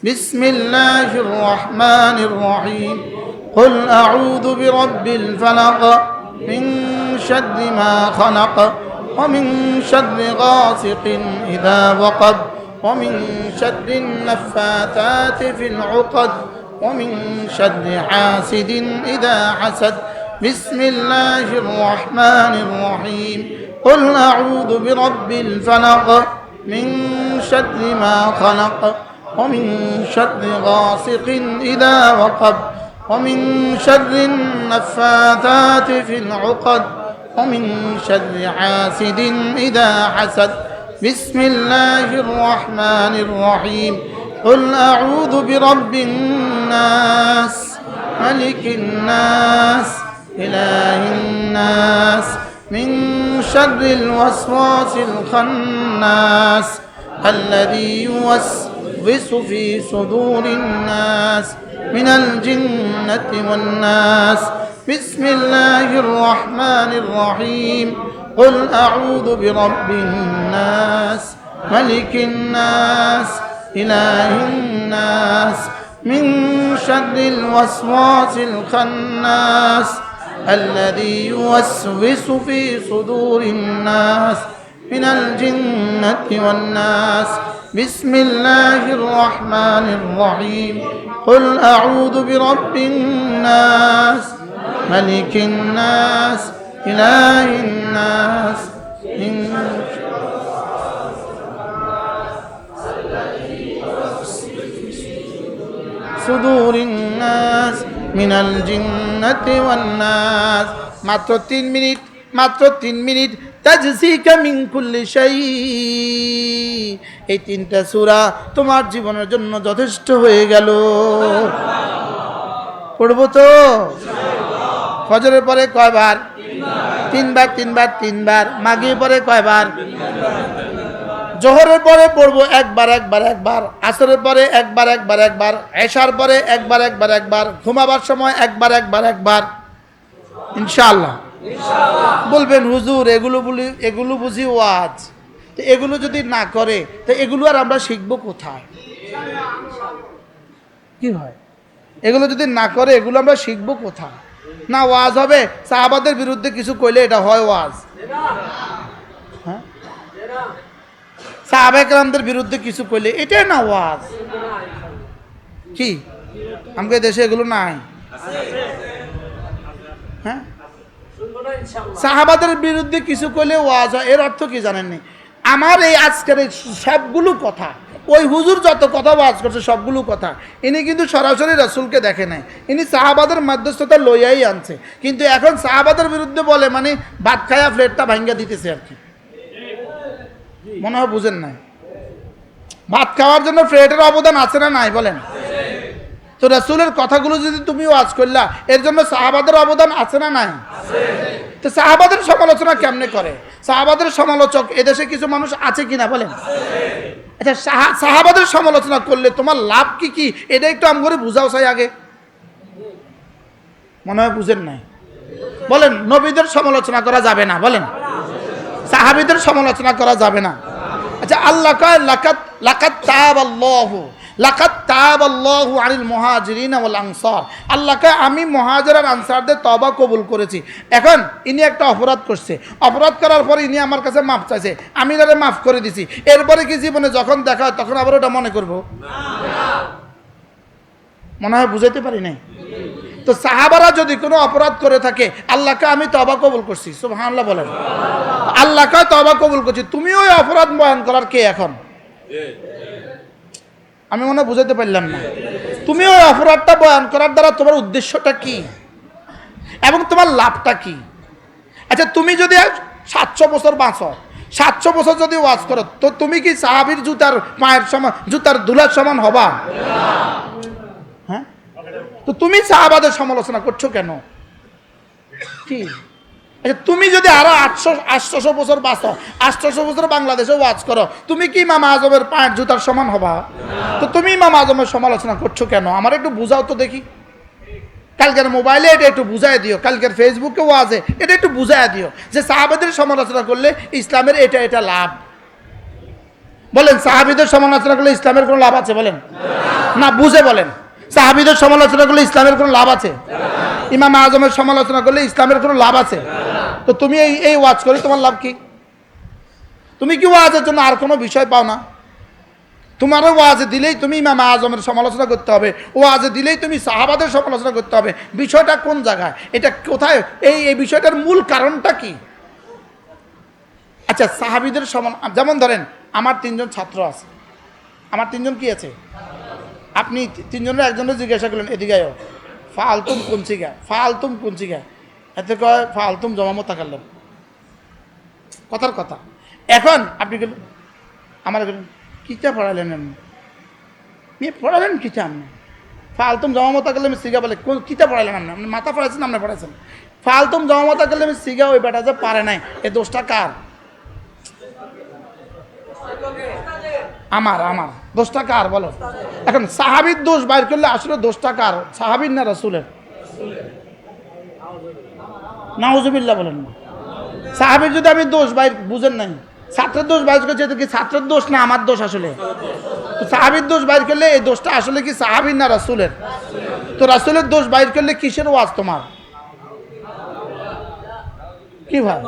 [SPEAKER 1] بسم الله الرحمن الرحيم قل أعوذ برب الفلق من شر ما خلق ومن شر غاسق إذا وقب ومن شر النفاثات في العقد ومن شر حاسد إذا حسد بسم الله الرحمن الرحيم قل أعوذ برب الفلق من شر ما خلق ومن شر غاسق إذا وقب ومن شر النفاثات في العقد ومن شر حاسد إذا حسد بسم الله الرحمن الرحيم قل أعوذ برب الناس ملك الناس إله الناس من شر الوسواس الخناس الذي يوسوس في صدور الناس من الجنة والناس بسم الله الرحمن الرحيم قل أعوذ برب الناس ملك الناس إله الناس من شر الوسواس الخناس الذي يوسوس في صدور الناس من الجنة والناس بسم الله الرحمن الرحيم قل أعوذ برب الناس ملك الناس إله الناس من صدور الناس من الجنة والناس মাত্র 3 মিনিট, মাত্র 3 মিনিট তাজজিকা মিন কুল্লি শাই। এই 3টা সূরা তোমার জীবনের জন্য যথেষ্ট হয়ে গেল। পড়ব তো ফজরের পরে কয়বার, 3 বার 3 বার 3 বার, মাগরিবের পরে কয়বার, জোহরের পরে পড়ব একবার একবার একবার, আসরের পরে একবার একবার একবার, এশার পরে একবার একবার একবার, ঘুমাবার সময় একবার একবার একবার ইনশাআল্লাহ। বলবেন হুজুর এগুলো বুঝি ওয়াজ, তো এগুলো যদি না করে তো এগুলো আর আমরা শিখবো কোথায়? কি হয়? এগুলো যদি না করে এগুলো আমরা শিখবো কোথায়? না ওয়াজ হবে, সাহাবাদের বিরুদ্ধে কিছু কইলে এটা হয় ওয়াজ? হ্যাঁ, সাহাবায়ে কেরামদের বিরুদ্ধে কিছু কইলে এটাই না ওয়াজ? কি আমাদের দেশে এগুলো নাই? হ্যাঁ, সাহাবাদের বিরুদ্ধে কিছু কইলে ওয়াজ হয়, এর অর্থ কি জানেননি? আমার এই আজকের সবগুলো কথা, ওই হুজুর যত কথা ওয়াজ করছে সবগুলো কথা ইনি কিন্তু সরাসরি রাসূলকে দেখে নাই, ইনি সাহাবাদের মধ্যস্থতা লইয়াই আনছে। কিন্তু এখন সাহাবাদের বিরুদ্ধে বলে মানে ভাত খায়া প্লেটটা ভাঙ্গা দিতেছে আর কি। মনে হয় বুঝেন নাই? ভাত খাওয়ার জন্য প্লেটের অবদান আছে না নাই বলেন? তো রাসূলের কথাগুলো যদি তুমি ওয়াজ করলা, এর জন্য সাহাবাদের অবদান আছে না নাই? তো সাহাবাদের সমালোচনা কেমনে করে? সাহাবাদের সমালোচক এদেশে কিছু মানুষ আছে কিনা বলেন? আচ্ছা, সাহাবাদের সমালোচনা করলে তোমার লাভ কি কি এটা একটু আমগরে বুঝাও চাই আগে। মনে হয় বুঝেন নাই? বলেন, নবীদের সমালোচনা করা যাবে না বলেন, সাহাবীদের সমালোচনা করা যাবে না। আচ্ছা, আল্লাহ কয় লাকাত তাবাল্লাহু আনিল মুহাজিরিন ওয়াল আনসার। আল্লাহ কয় আমি মুহাজির আর আনসারদের তওবা কবুল করেছি। এখন ইনি একটা অপরাধ করছে, অপরাধ করার পর ইনি আমার কাছে মাফ চাইছে, আমি তারে মাফ করে দিছি। এরপরে কি জীবনে যখন দেখা হয় তখন আবার ওটা মনে করব? মনে হয় বুঝাইতে পারি নাই? তো সাহাবারা যদি কোনো অপরাধ করে থাকে, আল্লাহকে আমি তওবা কবুল করছি, সুবহানাল্লাহ বলেন। আল্লাহকে তওবা কবুল করছি, তুমি ওই অপরাধ বয়ান করার কে এখন? আমি মনে বুঝাইতে পারলাম না। তুমি ওই অপরাধটা বয়ান করার দ্বারা তোমার উদ্দেশ্যটা কি এবং তোমার লাভটা কি? আচ্ছা, তুমি যদি 700 বছর বাঁচো, 700 বছর যদি ওয়াজ করো, তো তুমি কি সাহাবীর জুতার পায়ের সমান, জুতার ধুলার সমান হবা? হ্যাঁ, তো তুমি সাহাবাদের সমালোচনা করছো কেন? কি? আচ্ছা, তুমি যদি আরো 800 বছর বাঁচো, 800 বছর বাংলাদেশে ওয়াজ করো, তুমি কি ইমাম আজমের পায়ের জুতার সমান হবা? তো তুমি ইমাম আজমের সমালোচনা করছো কেন? আমার একটু বুঝাও তো দেখি। কালকের মোবাইলে এটা একটু বুঝাই দিও, কালকের ফেসবুকে ওয়াজে এটা একটু বুঝাই দিও যে সাহাবাদের সমালোচনা করলে ইসলামের এটা এটা লাভ। বলেন, সাহাবীদের সমালোচনা করলে ইসলামের কোনো লাভ আছে বলেন? না, বুঝে বলেন, সাহাবীদের সমালোচনা করলে ইসলামের কোনো লাভ আছে? ইমাম আজমের সমালোচনা করলে ইসলামের কোনো লাভ আছে? তো তুমি এই ওয়াজ করে তোমার লাভ কি? তুমি কি ওয়াজের জন্য আর কোনো বিষয় পাও না? তোমারও ওয়াজে দিলেই তুমি ইমাম আজমের সমালোচনা করতে হবে, ওয়াজে দিলেই তুমি সাহাবাদের সমালোচনা করতে হবে। বিষয়টা কোন জায়গায়? এটা কোথায়? এই বিষয়টার মূল কারণটা কি? আচ্ছা, সাহাবীদের যেমন ধরেন আমার 3জন ছাত্র আছে, আমার 3জন কি আছে? আপনি 3জনের একজনের জিজ্ঞাসা করলেন এদিকে ফালতুম কুঞ্চিকা, ফালতুম কুঞ্চিকা, এতে কয় ফালতুম জমামত তাকালেন, কথার কথা। এখন আপনি গেলেন আমার গেলেন কিতা পড়ালেন, আপনি পড়ালেন কিতা? আপনি ফালতুম জমামত তাকালে আমি সিগা বলে কিতা পড়ালেন? আপনি মাথা পড়াইছেন, আপনি পড়াইছেন। ফালতুম জমামত তাকালে আমি সিগা, ওই বেটা যে পারে নাই, এই দোষটা কার? আমার দোষটা কার বলো? এখন সাহাবীর দোষ বাইর করলে আসলে দোষটা কার? সাহাবীর না রাসূলের? নাউজুবিল্লাহ বলেন না। সাহাবীর যদি আমি দোষ বাইর, বুঝেন নাই, ছাত্রের দোষ বাইর করছে, এটা কি ছাত্রের দোষ না আমার দোষ? আসলে তো সাহাবীর দোষ বাইর করলে এই দোষটা আসলে কি সাহাবীর না রাসূলের? তো রাসূলের দোষ বাইর করলে কিসের ওয়াজ তোমার? কি ভাই?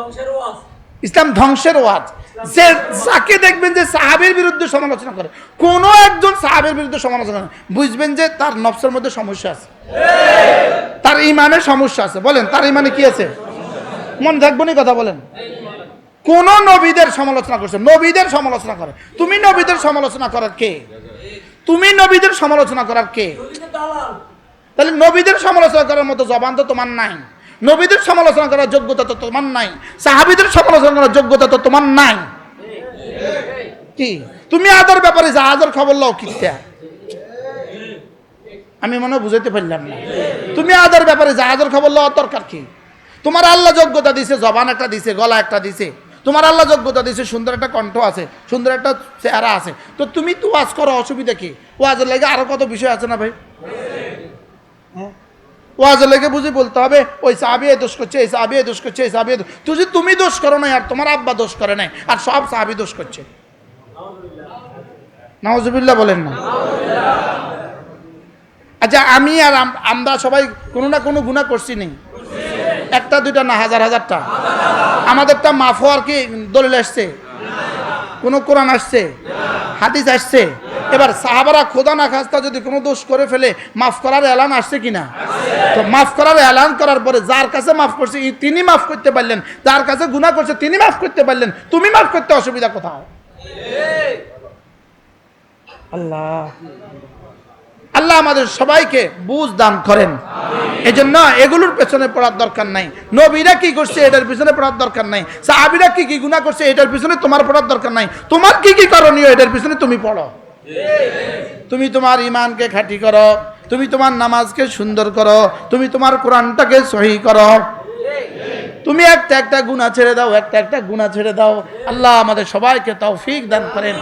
[SPEAKER 1] ইসলাম ধ্বংসের ওয়াজ। যে যাকে দেখবেন যে সাহাবীর বিরুদ্ধে সমালোচনা করে, কোনো একজন সাহাবীর বিরুদ্ধে সমালোচনা করে, বুঝবেন যে তার নফসের মধ্যে সমস্যা আছে, তার ঈমানের সমস্যা আছে। বলেন, তার ঈমানে কি আছে? মন থাকবো না কথা বলেন। কোন নবীদের সমালোচনা করছে, নবীদের সমালোচনা করে, তুমি নবীদের সমালোচনা করার কে? তুমি নবীদের সমালোচনা করার কে? তাহলে নবীদের সমালোচনা করার মতো জবান তো তোমার নাই, নবীদের সমালোচনা করার যোগ্যতা তো তোমার নাই, সাহাবীদের সমালোচনা করার যোগ্যতা তো তোমার নাই। কি তুমি আদর ব্যাপারে জাহাজের খবর লও কিতা? আমি মনে বুঝাইতে পারলাম না। তুমি আদর ব্যাপারে জাহাজের খবর লওয়ার দরকার কি? তোমার আল্লাহ যোগ্যতা দিছে, জবান একটা দিছে, গলা একটা দিছে, তোমার আল্লাহ যোগ্যতা দিছে, সুন্দর একটা কণ্ঠ আছে, সুন্দর একটা চেহারা আছে, তো তুমি তো ওয়াজ করো, অসুবিধা কি? ওয়াজের লাগে আরো কত বিষয় আছে না ভাই? হ্যাঁ, ওয়াজে লেগে বুঝি বলতে হবে ওই সাহাবী এই দোষ করছে, এই সাহাবী এই দোষ করছে, এই সাহাবী তুমি দোষ করো নাই, আর তোমার আব্বা দোষ করে নাই, আর সব সাহাবী দোষ করছে। নাউজুবিল্লাহ বলেন না। আচ্ছা, আমি আর আমরা সবাই কোনো না কোনো গুনাহ করছি নেই? একটা দুইটা না, হাজার হাজারটা। আমাদেরটা মাফ হওয়ার কি দলিল আসছে? কোনো কোরআন আসছে? হাদিস আসছে? এবার সাহাবারা খোদা না খাস্তা যদি কোনো দোষ করে ফেলে মাফ করার এলান আসছে কিনা? তো মাফ করার এলান করার পরে যার কাছে মাফ করছে তিনি মাফ করতে পারলেন, যার কাছে গুনাহ করছে তিনি মাফ করতে পারলেন, তুমি মাফ করতে অসুবিধা কোথায়? আল্লাহ আল্লাহ আমাদের সবাইকে বুঝ দান করেন। এজন্য এগুলোর পেছনে পড়ার দরকার নাই। নবীরা কি করছে এটার পিছনে পড়ার দরকার নাই। সাহাবীরা কি কি গুনাহ করছে এটার পিছনে তোমার পড়ার দরকার নাই। তোমার কি কি করণীয় এটার পিছনে তুমি পড়ো। তুমি তোমার ঈমানকে খাঁটি করো, তুমি তোমার নামাজকে সুন্দর করো, তুমি তোমার কোরআনটাকে সহি করো, তুমি একটা একটা গুনাহ ছেড়ে দাও, একটা একটা গুনাহ ছেড়ে দাও। আল্লাহ আমাদের সবাইকে তৌফিক দান করেন।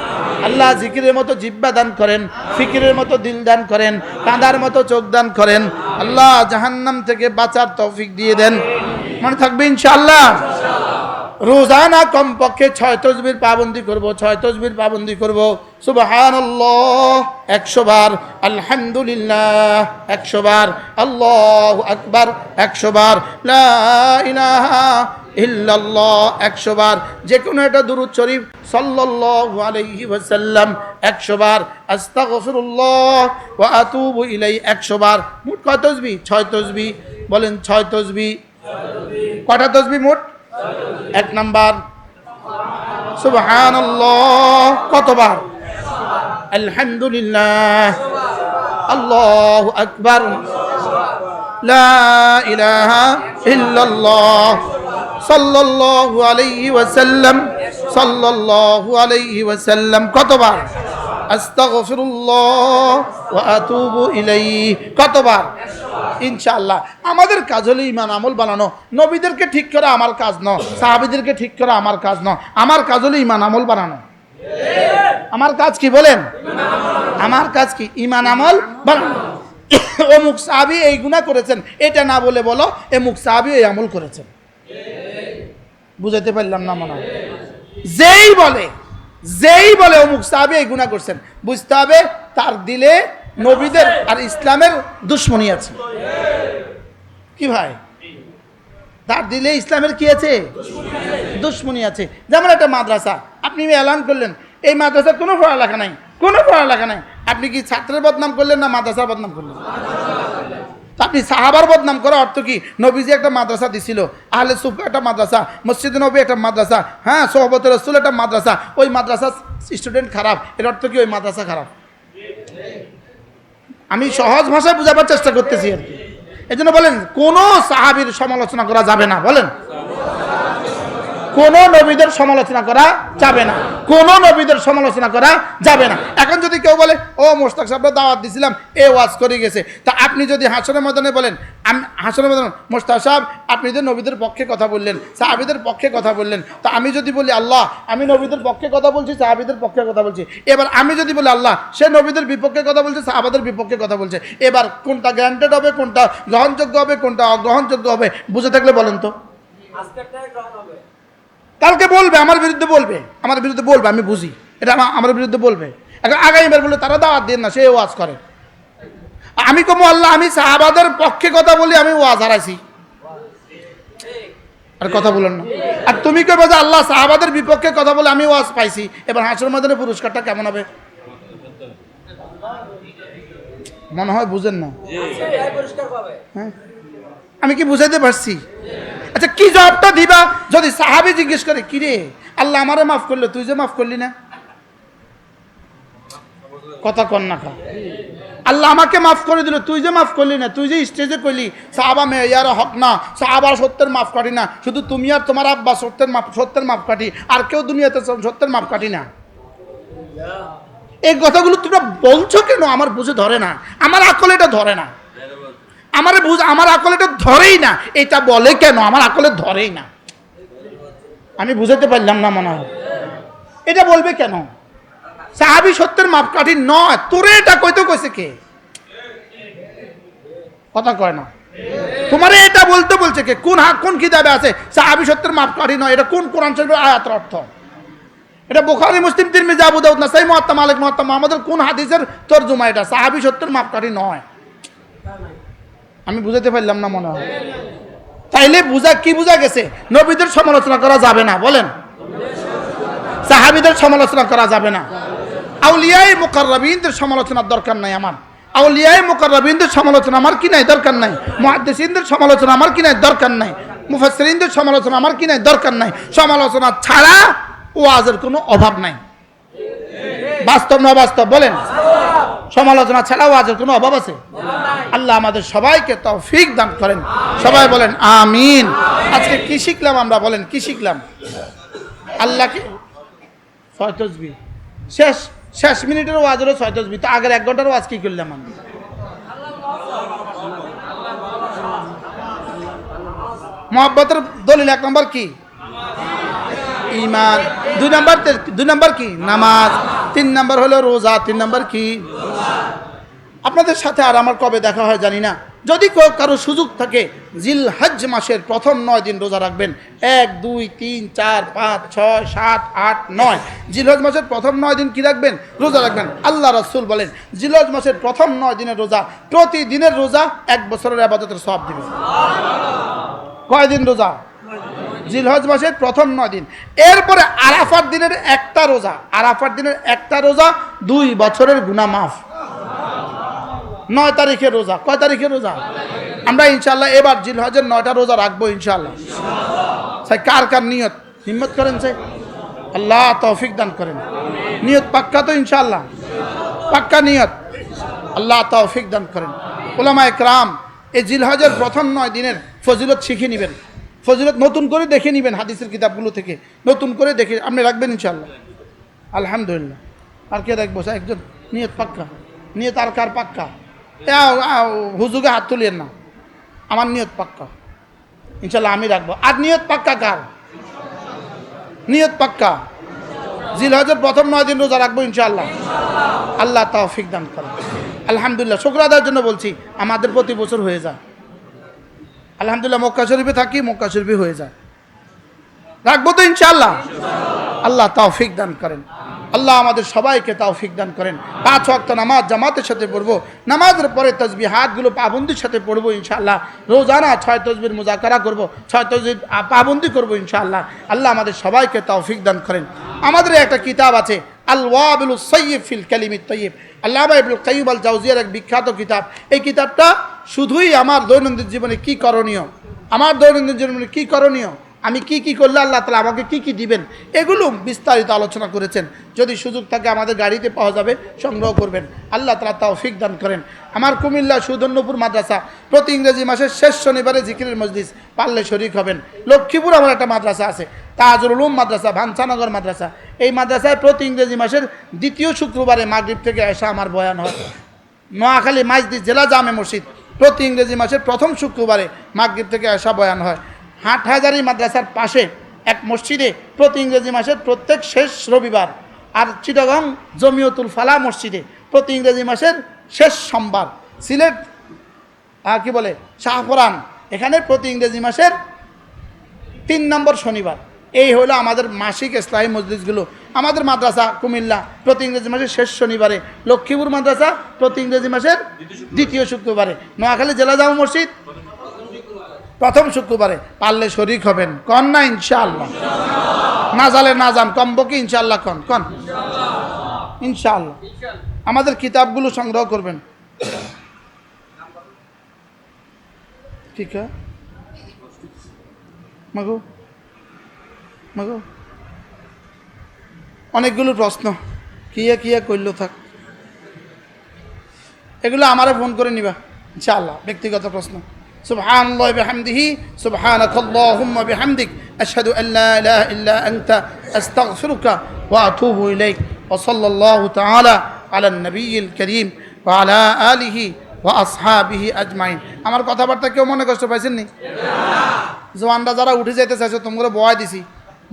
[SPEAKER 1] আল্লাহ জিকিরের মতো জিহ্বা দান করেন, ফিকিরের মতো দিল দান করেন, কাঁদার মতো চোখ দান করেন। আল্লাহ জাহান্নাম থেকে বাঁচার তৌফিক দিয়ে দেন। মনে থাকবে ইনশাআল্লাহ রোজানা কমপক্ষে 6 তাসবির পাবন্দি করব, 6 তাসবির পাবন্দি করব। সুবহানাল্লাহ 100 বার, আলহামদুলিল্লাহ 100 বার, আল্লাহু আকবার 100 বার, লা ইলাহা ইল্লাল্লাহ 100 বার, যে কোনো একটা দুরূদ শরীফ সাল্লাল্লাহু আলাইহি ওয়াসাল্লাম 100 বার, আস্তাগফিরুল্লাহ ওয়া আতুবু ইলাইহি 100 বার। মোট কত তাসবিহ? 6 তাসবিহ। বলেন 6 তাসবিহ। কয়টা তাসবিহ মোট? 1 নাম্বার সুবহানাল্লাহ কতবার? আলহামদুলিল্লাহ, আল্লাহু আকবার, লা ইলাহা ইল্লাল্লাহ, সাল্লাল্লাহু আলাইহি ওয়াসাল্লাম, সাল্লাল্লাহু আলাইহি ওয়াসাল্লাম কতবার? আস্তাগফিরুল্লাহ ওয়া আতুবু ইলাইহি কতবার? ইনশাআল্লাহ। আমাদের কাজ হলো ঈমান আমল বানানো। নবীদেরকে ঠিক করা আমার কাজ নয়, সাহাবীদেরকে ঠিক করা আমার কাজ নয়। আমার কাজ হলো ঈমান আমল বানানো। আমার কাজ কি বলেন? আমার কাজ কি? ঈমান আমল বানানো। অমুক সাহাবী এই গুনাহ করেছেন এটা না বলে বলো অমুক সাহাবী এই আমল করেছেন। বুঝাতে পারলাম না মনে হয়? যেই বলে অমুক সাহাবী এই গুনাহ করছেন, বুঝতে হবে তার দিলে নবীদের আর ইসলামের দুশ্মনী আছে। কি ভাই? তার দিলে ইসলামের কি আছে? দুশ্মনী আছে। যেমন একটা মাদ্রাসা আপনি এলান করলেন, এই মাদ্রাসার কোনো পড়ালেখা নাই, কোনো পড়ালেখা নাই, আপনি কি ছাত্রের বদনাম করলেন না মাদ্রাসার বদনাম করলেন? আপনি সাহাবার বদনাম করা অর্থ কি? নবীজি একটা মাদ্রাসা দিছিল, আহলে সুফ একটা মাদ্রাসা, মসজিদে নবী একটা মাদ্রাসা, হ্যাঁ সোহবতে রাসূল একটা মাদ্রাসা, ওই মাদ্রাসা স্টুডেন্ট খারাপ, এর অর্থ কি ওই মাদ্রাসা খারাপ? আমি সহজ ভাষায় বোঝাবার চেষ্টা করতেছি আর কি। এই জন্য বলেন কোন সাহাবীর সমালোচনা করা যাবে না। বলেন কোন নবীদের সমালোচনা করা যাবে না, কোন নবীদের সমালোচনা করা যাবে না। এখন যদি কেউ বলে ও মোশতাক সাহেব দাওয়াত দিছিলাম এ ওয়াজ করে গেছে, তা আপনি যদি হাসরের ময়দানে বলেন, হাসরের ময়দানে মোশতাক সাহেব আপনি যে নবীদের পক্ষে কথা বললেন, সাহাবীদের পক্ষে কথা বললেন, তা আমি যদি বলি আল্লাহ আমি নবীদের পক্ষে কথা বলছি, সাহাবীদের পক্ষে কথা বলছি, এবার আমি যদি বলি আল্লাহ সে নবীদের বিপক্ষে কথা বলছে, সাহাবাদের বিপক্ষে কথা বলছে, এবার কোনটা গ্রান্টেড হবে, কোনটা গ্রহণযোগ্য হবে, কোনটা অগ্রহণযোগ্য হবে? বুঝে থাকলে বলেন তো। কালকে বলবে আমার বিরুদ্ধে, বলবে আমি বুঝি এটা আমার বিরুদ্ধে বলবে। এখন আগামীবার বলে তারা দাওয়াত দেন না, সে ওয়াজ করে। আমি কমো আল্লাহ আমি সাহাবাদের পক্ষে কথা বলি, আমি ওয়াজ হারাইছি, আর কথা বলেন না। আর তুমি কবে যে আল্লাহ সাহাবাদের বিপক্ষে কথা বলে আমি ওয়াজ পাইছি, এবার হাসরের ময়দানে পুরস্কারটা কেমন হবে? মনে হয় বুঝেন না। হ্যাঁ আমি কি বুঝাইতে পারছি? আচ্ছা কি জবাবটা দিবা যদি সাহাবী জিজ্ঞেস করে কি রে আল্লাহ আমারে মাফ করলো, তুই যে মাফ করলি না? কথা কন না খা। আল্লাহ আমাকে মাফ করে দিল, তুই যে মাফ করলি না, তুই যে স্টেজে কইলি সাহাবা মেয়ার হক না, সাহাবার সত্যের মাফ কাটি না, শুধু তুমি আর তোমার আব্বা সত্যের মাফ কাটি, আর কেউ দুনিয়াতে সত্যের মাফ কাটি না। এই কথাগুলো তোমরা বলছো কেন? আমার বুঝে ধরে না, আমার আকল এটা ধরে না, আমার আকল এটা ধরেই না। এটা বলে কেন? আমার আকলে ধরেই না। আমি বুঝাতে পারলাম না মনে হয়। এটা বলবে কেন? সাহাবী সত্যের মাপকাঠি নয়, তোরে এটা কইতে কইছে কে? কথা কয় না। তোমারে এটা বলতে বলছে কে? কোন কিতাবে আছে সাহাবী সত্যের মাপকাঠি নয়? এটা কোন কোরআন শরীফের আয়াতের অর্থ? এটা বুখারী, মুসলিম, তিরমিজি, আবু দাউদ, নাসাই, মুয়াত্তা, মালিক, মুয়াত্তা মুহাম্মদের কোন হাদিসের তরজমা? এটা সাহাবী সত্যের মাপকাঠি নয়। আমি বুঝাতে পারলাম না মনে হয়। তাইলে কি বুঝা গেছে? নবীদের সমালোচনা করা যাবে না, বলেন। সাহাবীদের সমালোচনা করা যাবে না। আউলিয়ায়ে মুকাররাবিনদের সমালোচনার দরকার নাই আমার। আউলিয়ায়ে মুকাররাবিনদের সমালোচনা আমার কি নাই? দরকার নাই। মুহাদ্দিসিনদের সমালোচনা আমার কি নাই? দরকার নাই। মুফাসসিরিনদের সমালোচনা আমার কি নাই? দরকার নাই। সমালোচনা ছাড়া ওয়াজের কোনো অভাব নাই। বাস্তব না বাস্তব? বলেন। সমালোচনা ছাড়া ওয়াজের কোনো অভাব আছে? আল্লাহ আমাদের সবাইকে তৌফিক দান করেন। সবাই বলেন আমিন। আজকে কি শিখলাম আমরা? বলেন কি শিখলাম? আল্লাহকে 6 তাসবিহ। শেষ মিনিটের ওয়াজ হলো 6 তাসবিহ। তো আগের 1 ঘন্টার ওয়াজ কি করলাম আমি? মুহাব্বতের দলিল 1 নম্বর কি? ঈমান। 2 নম্বর কি? নামাজ। 3 নম্বর হলো রোজা। 3 নম্বর কি? আপনাদের সাথে আর আমার কবে দেখা হয় জানি না। যদি কারো সুযোগ থাকে জিলহজ মাসের প্রথম 9 দিন রোজা রাখবেন। 1, 2, 3, 4, 5, 6, 7, 8, 9 জিলহজ মাসের প্রথম 9 দিন কি রাখবেন? রোজা রাখবেন। আল্লাহ রাসূল বলেন জিলহজ মাসের প্রথম 9 দিনের রোজা প্রতিদিনের রোজা 1 বছরের ইবাদতের সওয়াব দিবে। কয় দিন রোজা? জিলহজ মাসের প্রথম 9 দিন। এরপরে আরাফার দিনের একটা রোজা, আরাফার দিনের একটা রোজা 2 বছরের গুনাহ মাফ। 9 তারিখের রোজা। কয় তারিখের রোজা? আমরা ইনশাআল্লাহ এবার জিলহজের 9টা রোজা রাখবো ইনশাআল্লাহ। সেই কার নিয়ত? হিম্মত করেন সে। আল্লাহ তৌফিক দান করেন। নিয়ত পাক্কা তো ইনশাআল্লাহ? পাক্কা নিয়ত। আল্লাহ তৌফিক দান করেন। উলামায়ে কেরাম এই জিলহজের প্রথম 9 দিনের ফজিলত শিখে নেবেন। ফজিলত নতুন করে দেখে নেবেন হাদিসের কিতাবগুলো থেকে। নতুন করে দেখে আপনি রাখবেন ইনশাআল্লাহ। আলহামদুলিল্লাহ। আর কে রাখবো? একজন নিয়ত পাক্কা। নিয়ত আর কার পাক্কা? হুজুগে হাত তুলিয়েন না। আমার নিয়ত পাক্কা ইনশাল্লাহ, আমি রাখবো। আর নিয়ত পাক্কা কার? নিয়ত পাক্কা জিলহজের প্রথম 9 দিন রোজা রাখবো ইনশাআল্লাহ। আল্লাহ তৌফিক দান করেন। আলহামদুলিল্লাহ। শুকর আদায়ের জন্য বলছি, আমাদের প্রতি বছর হয়ে যায়। আলহামদুলিল্লাহ। মক্কা শরীফে থাকি, মক্কা শরীফে হয়ে যায়। রাখবো তো ইনশাআল্লাহ। আল্লাহ তৌফিক দান করেন। আল্লাহ আমাদের সবাইকে তৌফিক দান করেন। 5 ওয়াক্ত নামাজ জামাতের সাথে পড়বো। নামাজের পরে তাসবিহাতগুলো পাবন্দির সাথে পড়বো ইনশাআল্লাহ। রোজানা 6 তাসবির মুযাকারা করবো, 6 তাসবির পাবন্দি করবো ইনশাআল্লাহ। আল্লাহ আমাদের সবাইকে তৌফিক দান করেন। আমাদের একটা কিতাব আছে আল ওয়াবিলুস সাইয়্যিব ফিল কালিমিত তাইয়্যিব, আল্লামা ইবনুল কাইয়্যিম আল জাওজিয়ার এক বিখ্যাত কিতাব। এই কিতাবটা শুধুই আমার দৈনন্দিন জীবনে কি করণীয়, আমার দৈনন্দিন জীবনে কি করণীয়, আমি কি করলে আল্লাহ তাআলা আমাকে কি দিবেন, এগুলো বিস্তারিত আলোচনা করেছেন। যদি সুযোগ থাকে আমাদের গাড়িতে পাওয়া যাবে, সংগ্রহ করবেন। আল্লাহ তাআলা তৌফিক দান করেন। আমার কুমিল্লা সুধন্যপুর মাদ্রাসা প্রতি ইংরেজি মাসের শেষ শনিবারে জিকিরের মজলিস, পারলে শরীক হবেন। লক্ষ্মীপুর আমার একটা মাদ্রাসা আছে, তাজুল উলুম মাদ্রাসা, ভানসানগর মাদ্রাসা। এই মাদ্রাসায় প্রতি ইংরেজি মাসের 2য় শুক্রবারে মাগরিব থেকে এসা আমার বয়ান হয়। নোয়াখালী মাইজদি জেলা জামে মসজিদ প্রতি ইংরেজি মাসের প্রথম শুক্রবারে মাগরিব থেকে এসা বয়ান হয়। হাটহাজারী মাদ্রাসার পাশে এক মসজিদে প্রতি ইংরেজি মাসের প্রত্যেক শেষ রবিবার। আর চিটাগং জমিয়তুল ফালাহ মসজিদে প্রতি ইংরেজি মাসের শেষ সোমবার। সিলেট কি বলে শাহপুরান, এখানে প্রতি ইংরেজি মাসের 3 নম্বর শনিবার। এই হলো আমাদের মাসিক ইসলামী মজলিসগুলো। আমাদের মাদ্রাসা কুমিল্লা প্রতি ইংরেজি মাসের শেষ শনিবারে, লক্ষ্মীপুর মাদ্রাসা প্রতি ইংরেজি মাসের 2য় শুক্রবারে, নোয়াখালী জেলা জামে মসজিদ প্রথম শুক্রবারে। পারলে শরীক হবেন, কন না ইনশাআল্লাহ। না জালে না যান, কমবকি ইনশাআল্লাহ। কন ইনশাআল্লাহ। আমাদের কিতাবগুলো সংগ্রহ করবেন। ঠিক আছে মাগো মাগো। অনেকগুলো প্রশ্ন কিয়া করল থাক, এগুলো আমারে ফোন করে নিবা ইনশাআল্লাহ। ব্যক্তিগত প্রশ্ন। সুবহানাল্লাহি ওয়া বিহামদিহি সুবহানাকাল্লাহুম্মা বিহামদিক আশহাদু আল লা ইলাহা ইল্লা আনতা আস্তাগফিরুকা ওয়া আতুবু ইলাইক ওয়া সাল্লাল্লাহু তাআলা আলা নবিয়্যিল কারীম ওয়া আলা আলিহি ওয়া আসহাবিহি আজমাইন। আমার কথাবার্তা কেউ মনে কষ্ট পাইছেন নি? জওয়ানরা যারা উঠে যেতে চাইছো তোমরা বয় দিছি,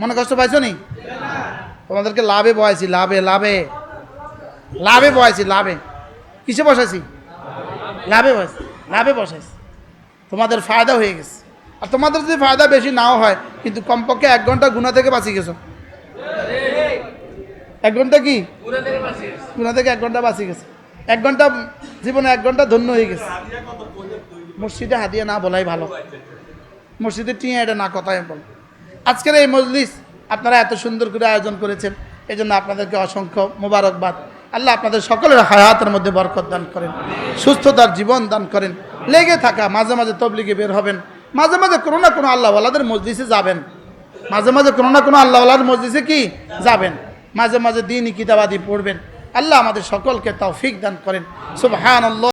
[SPEAKER 1] মনে কষ্ট পাইছো নি? তোমাদেরকে লাভে বয়াইছি, লাভে বয়াইছি। লাভে কিসে বসাইছি? লাভে বসাইছি। তোমাদের ফায়দা হয়ে গেছে। আর তোমাদের যদি ফায়দা বেশি নাও হয়, কিন্তু কমপক্ষে 1 ঘন্টা গুনাহ থেকে বাঁচি গেছো। 1 ঘন্টা কি গুনাহ থেকে 1 ঘন্টা বাঁচি গেছে। 1 ঘন্টা জীবনে 1 ঘন্টা ধন্য হয়ে গেছে। মসজিদে হাদিয়া না বলাই ভালো, মসজিদে টিয়া এটা না কথাই বল। আজকের এই মজলিস আপনারা এত সুন্দর করে আয়োজন করেছেন, এই জন্য আপনাদেরকে অসংখ্য মোবারকবাদ। আল্লাহ আপনাদের সকলের হায়াতের মধ্যে বরকত দান করেন, সুস্থতার জীবন দান করেন। লেগে থাকা, মাঝে মাঝে তবলিগে বের হবেন, মাঝে মাঝে কোনো না কোনো আল্লাহওয়ালাদের মজলিসে যাবেন, মাঝে মাঝে কোনো না কোনো আল্লাহওয়ালার মজলিসে কি যাবেন, মাঝে মাঝে দ্বীনি কিতাবাদি পড়বেন। আল্লাহ আমাদের সকলকে তৌফিক দান করেন। সুবহানাল্লাহ।